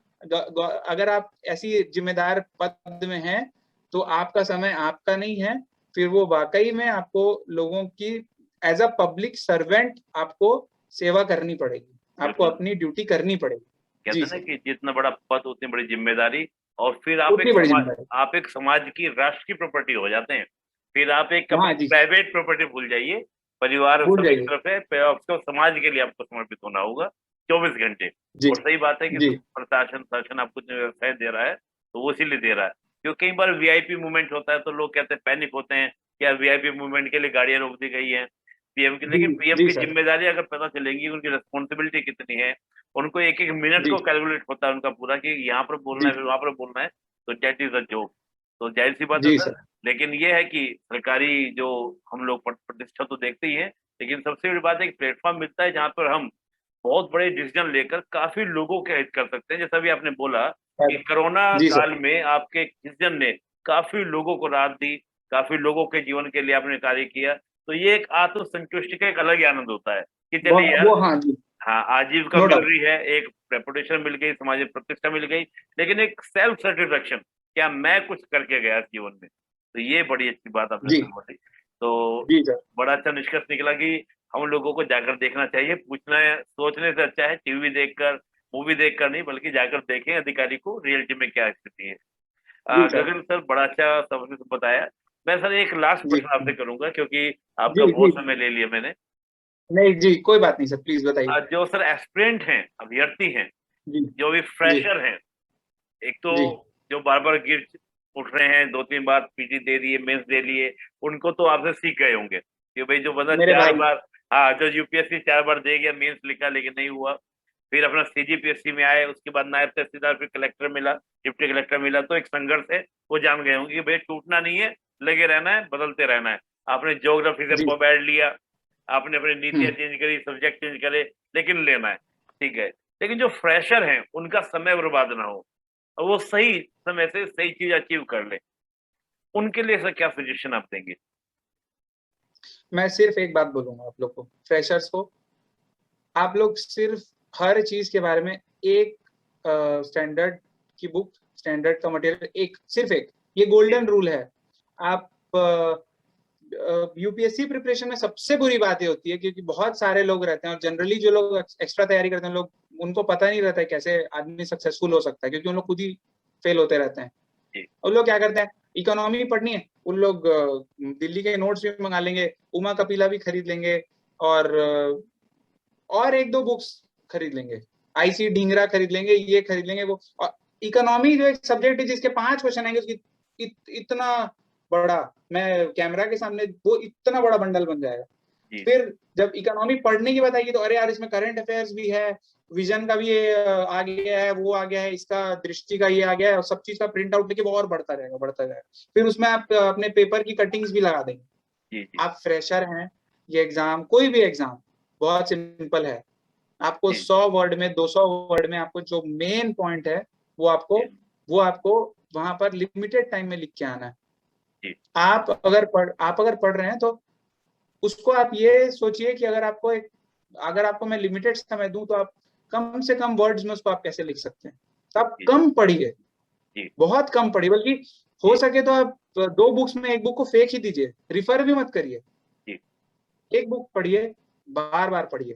अगर आप ऐसी जिम्मेदार पद में हैं, तो आपका समय आपका नहीं है। फिर वो वाकई में आपको लोगों की एज अ पब्लिक सर्वेंट आपको सेवा करनी पड़ेगी, आपको बिल्कुल। अपनी ड्यूटी करनी पड़ेगी। कहते जी हैं ना सर, कि जितना बड़ा पद उतनी बड़ी जिम्मेदारी, और फिर आप एक उतनी बड़ी समाज, जिम्मेदारी। आप एक समाज की, राष्ट्र की प्रॉपर्टी हो जाते हैं। फिर आप एक हाँ अपनी जी, प्राइवेट प्रॉपर्टी भूल जाइए, परिवार भूल सबकी जाइए। तरफ है, फिर आपको समाज के लिए आपको समर्पित होना होगा 24 घंटे। जी और सही बात है कि जी प्रशासन शासन आपको जो व्यवसाय दे रहा है, तो वो इसीलिए दे रहा है, क्योंकि कई बार वीआईपी मूवमेंट होता है तो लोग कहते हैं, पैनिक होते हैं कि यार वीआईपी मूवमेंट के लिए गाड़ियां रोक दी गई हैं पीएम की। जी लेकिन पीएम जी की सर, जिम्मेदारी अगर पता चलेगी, उनकी रिस्पॉन्सिबिलिटी कितनी है, उनको एक एक मिनट जी को कैलकुलेट होता है उनका पूरा, कि यहाँ पर बोलना जी है फिर वहां पर बोलना है, तो दैट इज अ जोक। तो जाहिर सी बात है जी सर। सर। लेकिन ये है कि सरकारी जो हम लोग प्रतिष्ठा तो देखते ही हैं, लेकिन सबसे बड़ी बात है कि प्लेटफॉर्म मिलता है जहाँ पर हम बहुत बड़े डिसीजन लेकर काफी लोगों के हित कर सकते हैं। जैसा भी आपने बोला कि कोरोना जी सर। काल में आपके डिसीजन ने काफी लोगों को राहत दी, काफी लोगों के जीवन के लिए आपने कार्य किया। तो ये एक आत्मसंतुष्टि का एक अलग ही आनंद होता है कि चलिए यार, वो हाँ जी। हाँ आजीविका नो मिल डाउट। रही है, एक रेपुटेशन मिल गई, समाज में प्रतिष्ठा मिल गई, लेकिन एक सेल्फ सेटिस्फेक्शन, क्या मैं कुछ करके गया इस जीवन में। तो ये बड़ी अच्छी बात आपने जी। सर बोली। तो जी सर। बड़ा अच्छा निष्कर्ष निकला कि हम लोगों को जाकर देखना चाहिए। पूछना सोचने से अच्छा है टीवी देखकर, मूवी देखकर नहीं, बल्कि जाकर देखें अधिकारी को रियलिटी में क्या स्थिति है। जी सर। गगन सर बड़ा अच्छा सबने बताया। मैं सर एक लास्ट जी प्रश्न आपसे करूंगा, क्योंकि आपका जी। जी बहुत समय ले लिया मैंने। नहीं जी, कोई बात नहीं सर, प्लीज बताइए। जो सर एस्पिरेंट हैं, अभ्यर्थी हैं, जी। जो भी जी। फ्रेशर हैं, एक तो जी। जो बार बार गिर उठ रहे हैं, 2-3 बार पीटी दे दिए, मेंस दे लिए, उनको तो आपसे सीख गए होंगे कि भाई जो बंदा मेरे चार भाई। बार, हाँ जो यूपीएससी 4 बार दे गया, मेंस लिखा लेकिन नहीं हुआ, फिर अपना सीजीपीएससी में आए, उसके बाद नायब तहसीलदार, फिर कलेक्टर मिला, डिप्टी कलेक्टर मिला, तो एक संघर्ष है, वो जान गए होंगे कि भाई टूटना नहीं है, लगे रहना है, बदलते रहना है। आपने ज्योग्राफी से जी। पॉप लिया, आपने अपनी नीतियां हम्म। चेंज करी, सब्जेक्ट चेंज करे, लेकिन लेना है, ठीक है। लेकिन जो फ्रेशर हैं उनका समय बर्बाद ना हो, और वो सही समय से सही चीज अचीव कर ले, उनके लिए सर क्या सजेशन आप देंगे? मैं सिर्फ एक बात बोलूंगा आप लोग को, फ्रेशर्स को, आप लोग सिर्फ हर चीज के बारे में एक स्टैंडर्ड की बुक, स्टैंडर्ड का मटेरियल, एक सिर्फ एक, ये गोल्डन रूल है। आप यूपीएससी प्रिपरेशन में सबसे बुरी बात ये होती है, क्योंकि बहुत सारे लोग रहते हैं, और जनरली जो लोग एक्स्ट्रा तैयारी करते हैं लोग, उनको पता नहीं रहता है कैसे आदमी सक्सेसफुल हो सकता है, क्योंकि उन लोग खुद ही फेल होते रहते हैं। जी उन लोग क्या करते हैं, इकोनॉमी पढ़नी है, उन लोग दिल्ली के नोट्स भी मंगा लेंगे, उमा कपिला भी खरीद लेंगे, और एक दो बुक्स खरीद लेंगे, आईसी ढींगरा खरीद लेंगे, ये खरीद लेंगे वो। और इकोनॉमी जो एक सब्जेक्ट है जिसके 5 क्वेश्चन आएंगे, उसकी इतना बड़ा, मैं कैमरा के सामने वो इतना बड़ा बंडल बन जाएगा। जी फिर जब इकोनॉमी पढ़ने की बताएगी तो अरे यार इसमें करंट अफेयर्स भी है, विजन का भी ये आ गया है, वो आ गया है, इसका दृष्टि का ये आ गया है, और सब चीज का प्रिंट आउट लेके वो और बढ़ता जाएगा, बढ़ता जाएगा। फिर उसमें आप अपने पेपर की कटिंग्स भी लगा देंगे। जी जी आप फ्रेशर हैं, ये एग्जाम, कोई भी एग्जाम बहुत सिंपल है। आपको जी 100 वर्ड में, 200 वर्ड में आपको जो मेन पॉइंट है जी वो आपको वहां पर लिमिटेड टाइम में लिख के आना है। जी आप अगर पढ़ रहे हैं तो उसको आप ये सोचिए कि अगर आपको मैं लिमिटेड समय दूं तो आप कम से कम वर्ड्स में उसको आप कैसे लिख सकते हैं। तो आप जी कम पढ़िए, जी बहुत कम पढ़िए, बल्कि हो जी सके तो आप 2 बुक्स में एक बुक को फेंक ही दीजिए, रिफर भी मत करिए, जी एक बुक पढ़िए, बार बार पढ़िए।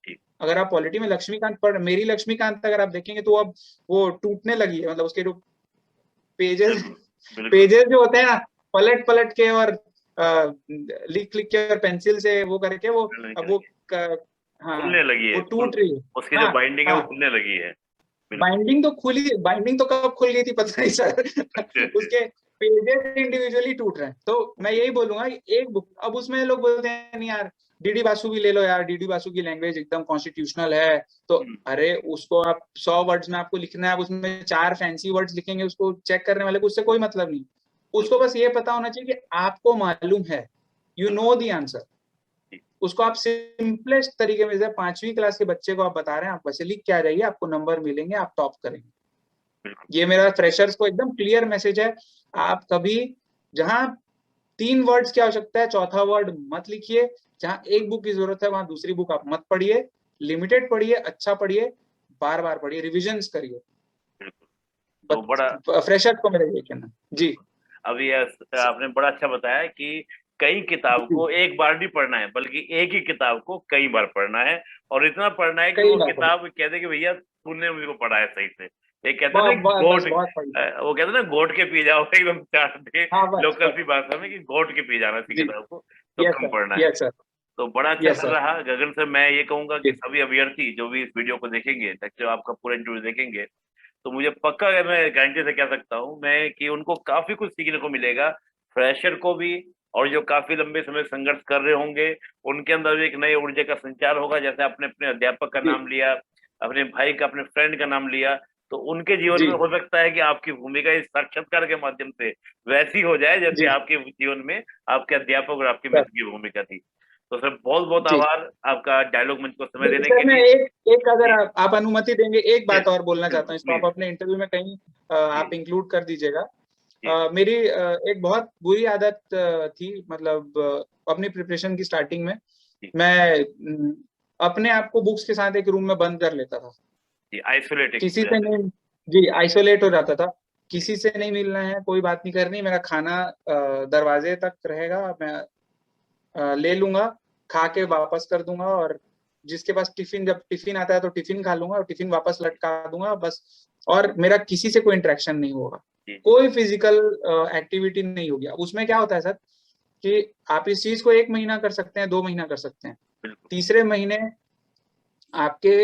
जी अगर आप पॉलिटी में लक्ष्मीकांत पढ़, मेरी लक्ष्मीकांत अगर आप देखेंगे तो अब वो टूटने लगी है, मतलब उसके जो पेजेस बिल्कुल बिल्कुल। पेजेस जो होते हैं ना, पलट पलट के और लिख लिख के और पेंसिल से वो करके वो, खुलने अब लगी है, हाँ, खुलने लगी वो है, टूट रही है। उसकी जो हाँ। बाइंडिंग है वो हाँ, खुलने लगी है। बिल्कुल। बाइंडिंग तो कब खुल गई थी पता नहीं सर। अच्छे अच्छे। उसके पेजेस इंडिविजुअली टूट रहे हैं। तो मैं यही बोलूंगा कि एक बुक, अब उसमें लोग बोलते हैं नहीं यार, डीडी बासु भी ले लो यार, डीडी बासु की लैंग्वेज एकदम कॉन्स्टिट्यूशनल है। तो हम्म, अरे उसको आप 100 वर्ड्स में आपको लिखना है, आप उसमें 4 फैंसी वर्ड्स लिखेंगे, उसको चेक करने वाले को उससे कोई मतलब नहीं। उसको बिल्कुल बस ये पता होना चाहिए कि आपको मालूम है, यू बिल्कुल। Know the answer. जी उसको आप सिंपलेस्ट तरीके में, जैसे 5वीं क्लास के बच्चे को आप बता रहे हैं, आप वैसे लिख के आ जाइए, आपको नंबर मिलेंगे, आप टॉप करेंगे। बिल्कुल। ये मेरा फ्रेशर्स को एकदम क्लियर मैसेज है। आप कभी, जहां 3 वर्ड्स की आवश्यकता है, चौथा वर्ड मत लिखिए। जहां एक बुक की जरूरत है वहां दूसरी बुक आप मत पढ़िए, लिमिटेड पढ़िए, अच्छा पढ़िए, बार बार पढ़िए, रिविजन्स करिए। बिल्कुल। तो बड़ा फ्रेशर्स को मेरा ये कहना जी। बिल्कुल। अभी आपने बड़ा अच्छा बताया कि कई किताब जी, को एक बार नहीं पढ़ना है, बल्कि एक ही किताब को कई बार पढ़ना है, और इतना पढ़ना है कि कई वो बार पढ़िए। किताब कहते कि भैया तूने मुझको पढ़ा है सही से। एक कहते हैं ना कि बस बहुत पढ़िए। वो कहते हैं ना घोट के पी जाओ एकदम चाट के, हाँ, बस लोकल बस। सी भाषा में, कि घोट के पी जाना इसी जी। किताब को, तो यस कम सर। पढ़ना है। Yes sir. तो बड़ा अच्छा यस सर सर। रहा गगन सर। मैं ये कहूंगा कि जी। सभी अभ्यर्थी जो भी इस वीडियो को देखेंगे, लेक्चर आपका पूरा इंटरव्यू देखेंगे, तो मुझे पक्का है, मैं गारंटी से कह सकता हूँ मैं कि उनको काफी कुछ सीखने को मिलेगा, फ्रेशर को भी, और जो काफी लंबे समय संघर्ष कर रहे होंगे उनके अंदर भी एक नई ऊर्जा का संचार होगा। जैसे आपने अपने अध्यापक का जी। नाम लिया, अपने भाई का, अपने फ्रेंड का नाम लिया, तो उनके जीवन जी में हो सकता है कि आपकी भूमिका इस साक्षात्कार के माध्यम से वैसी हो जाए जैसे जी आपके जीवन में आपके अध्यापक और आपके सर। मित्र की भूमिका थी। तो सर बहुत बहुत जी आभार आपका डायलॉग मंच को समय जी देने सर, के मैं लिए। एक अगर जी आप अनुमति देंगे, एक जी बात और बोलना चाहता बिल्कुल हूँ, इसको आप प्लीज। अपने इंटरव्यू में कहीं जी आप इंक्लूड कर दीजिएगा। जी मेरी एक बहुत बुरी आदत थी, मतलब अपनी प्रिपरेशन की स्टार्टिंग में जी मैं अपने आप को बुक्स के साथ एक रूम में बंद कर लेता था। जी आइसोलेटिंग किसी हो से जाते नहीं, जी आइसोलेट हो जाता था। थे। किसी से नहीं मिलना है, कोई बात नहीं करनी, मेरा खाना दरवाजे तक रहेगा, मैं ले लूंगा, खा के वापस कर दूंगा, और जिसके पास टिफिन, जब टिफिन आता है तो टिफिन खा लूंगा और टिफिन वापस लटका दूंगा बस। और मेरा किसी से कोई इंटरेक्शन नहीं होगा, जी जी कोई फिजिकल एक्टिविटी नहीं होगी। अब उसमें क्या होता है सर कि आप इस चीज को 1 महीना कर सकते हैं, 2 महीना कर सकते हैं, बिल्कुल तीसरे महीने आपके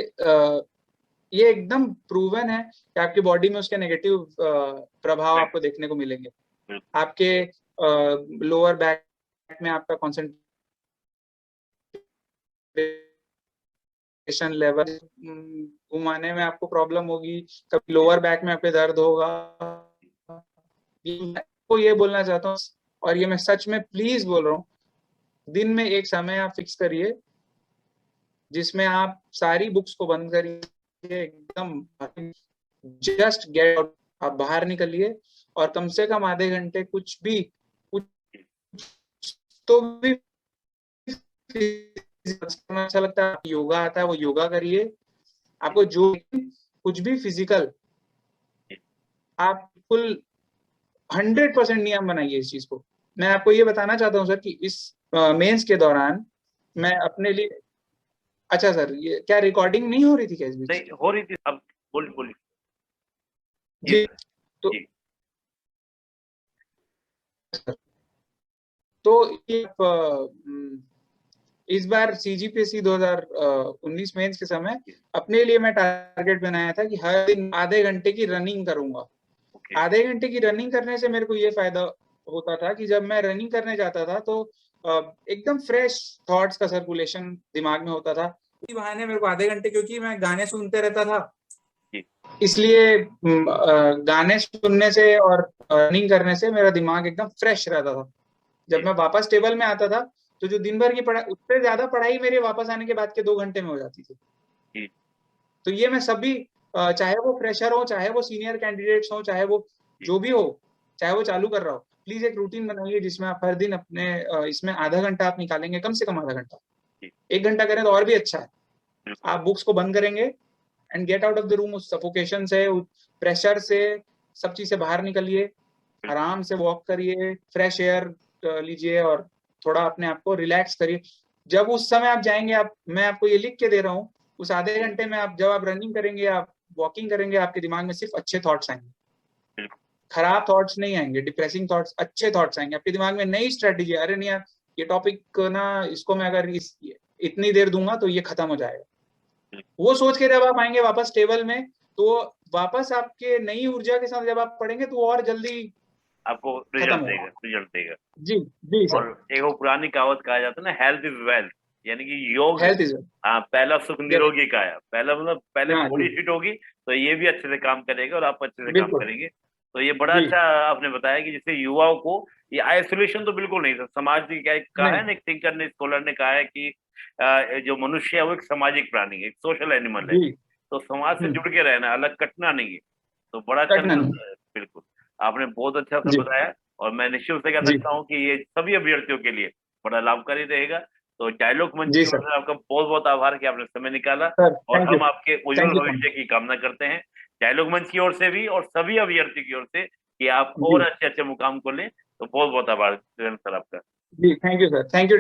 ये एकदम प्रूवन है कि आपकी बॉडी में उसके नेगेटिव प्रभाव राइट आपको देखने को मिलेंगे। बिल्कुल आपके लोअर बैक में आपका कंसंट्रेशन लेवल घुमाने में आपको प्रॉब्लम होगी, कभी लोअर बैक में आपके दर्द होगा। मैं आपको ये बोलना चाहता हूँ, और ये मैं सच में प्लीज बोल रहा हूँ, दिन में एक समय आप फिक्स करिए जिसमें आप सारी बुक्स को बंद करिए, एकदम जस्ट गेट आउट, आप बाहर निकलिए और कम से कम आधे घंटे कुछ तो भी अच्छा लगता है, योगा आता है वो योगा करिए, आपको जो कुछ भी फिजिकल, आप फुल 100% नियम बनाइए इस चीज को। मैं आपको ये बताना चाहता हूँ सर कि इस मेंस के दौरान मैं अपने लिए, अच्छा सर, ये क्या रिकॉर्डिंग नहीं हो रही थी क्या इस बीच? नहीं हो रही थी अब। बोलिए बोलिए। जी जी सर। तो जी तो ये इस बार सीजीपीएससी 2019 मेंस के समय जी, अपने लिए मैं टारगेट बनाया था कि हर दिन आधे घंटे की रनिंग करूंगा। ओके आधे घंटे की रनिंग करने से मेरे को ये फायदा होता था कि जब मैं रनिंग करने जाता था तो एकदम फ्रेश थॉट्स का सर्कुलेशन दिमाग में होता था। इसी बहाने मेरे को आधे घंटे, क्योंकि मैं गाने सुनते रहता था, जी इसलिए गाने सुनने से और रनिंग करने से मेरा दिमाग एकदम फ्रेश रहता था। जी जब मैं वापस टेबल में आता था तो जो दिन भर की पढ़ाई, उससे ज्यादा पढ़ाई मेरे वापस आने के बाद के 2 घंटे में हो जाती थी। जी तो ये मैं सभी, चाहे वो फ्रेशर हो, चाहे वो सीनियर कैंडिडेट्स हो, चाहे वो जी जो भी हो, चाहे वो चालू कर रहा हो, प्लीज एक रूटीन बनाइए जिसमें आप हर दिन अपने इसमें आधा घंटा आप निकालेंगे, कम से कम आधा घंटा। जी 1 घंटा करें तो और भी अच्छा है। बिल्कुल आप बुक्स को बंद करेंगे and get out of the room, उस सफोकेशन से, प्रेशर से, सब चीज से बाहर निकलिए, बिल्कुल आराम से वॉक करिए, फ्रेश एयर लीजिए और थोड़ा अपने आप को रिलैक्स करिए। जब उस समय आप जाएंगे, आप, मैं आपको ये लिख के दे रहा हूँ, उस आधे घंटे में आप, जब आप रनिंग करेंगे, आप वॉकिंग करेंगे, आपके दिमाग में सिर्फ अच्छे थॉट्स आएंगे, बिल्कुल खराब थॉट्स नहीं आएंगे, डिप्रेसिंग थॉट्स, अच्छे थॉट्स आएंगे आपके दिमाग में। नई स्ट्रेटेजी, अरे नहीं यार, ये टॉपिक ना, इसको मैं अगर इतनी देर दूंगा तो ये खत्म हो जाएगा, बिल्कुल वो सोच के जब आप आएंगे वापस टेबल में, तो वापस आपके नई ऊर्जा के साथ जब आप पढ़ेंगे तो और जल्दी आपको खत्म रिजल्ट देगा होगा। रिजल्ट देगा। जी जी और सर। एक वो पुरानी कहावत कहा जाता है ना, हेल्थ इज वेल्थ, यानी कि योग, हेल्थ इज, हाँ, पहला सुख यस, निरोगी काया। पहला मतलब पहले हाँ बॉडी जी, फिट होगी तो ये भी अच्छे से काम करेगा और आप अच्छे से काम बिल्कुल, करेंगे। तो ये बड़ा जी, अच्छा आपने बताया कि जैसे युवाओं को ये आइसोलेशन तो बिल्कुल नहीं था। समाज ने क्या कहा है नहीं, ना, एक थिंकर ने, स्कॉलर ने कहा है कि जो मनुष्य है वो एक सामाजिक प्राणी है, एक सोशल एनिमल है। जी, तो समाज से जुड़ के रहना, अलग कटना नहीं है। तो बड़ा अच्छा कटना नहीं, बिल्कुल आपने बहुत अच्छा से जी, बताया। और मैं निश्चित रूप से कह जी, सकता हूँ कि ये सभी अभ्यर्थियों के लिए बड़ा लाभकारी रहेगा। तो डायलॉग मंच जी की ओर सर, से आपका बहुत बहुत आभार कि आपने समय निकाला। सर, और थैंक यू, हम आपके उज्जवल थैंक यू सो भविष्य मच, की कामना करते हैं, डायलॉग मंच की ओर से भी और सभी अभ्यर्थी की ओर से, कि आप और जी, अच्छे अच्छे मुकाम को लें। तो बहुत बहुत आभार सर आपका। जी, thank you sir, thank you.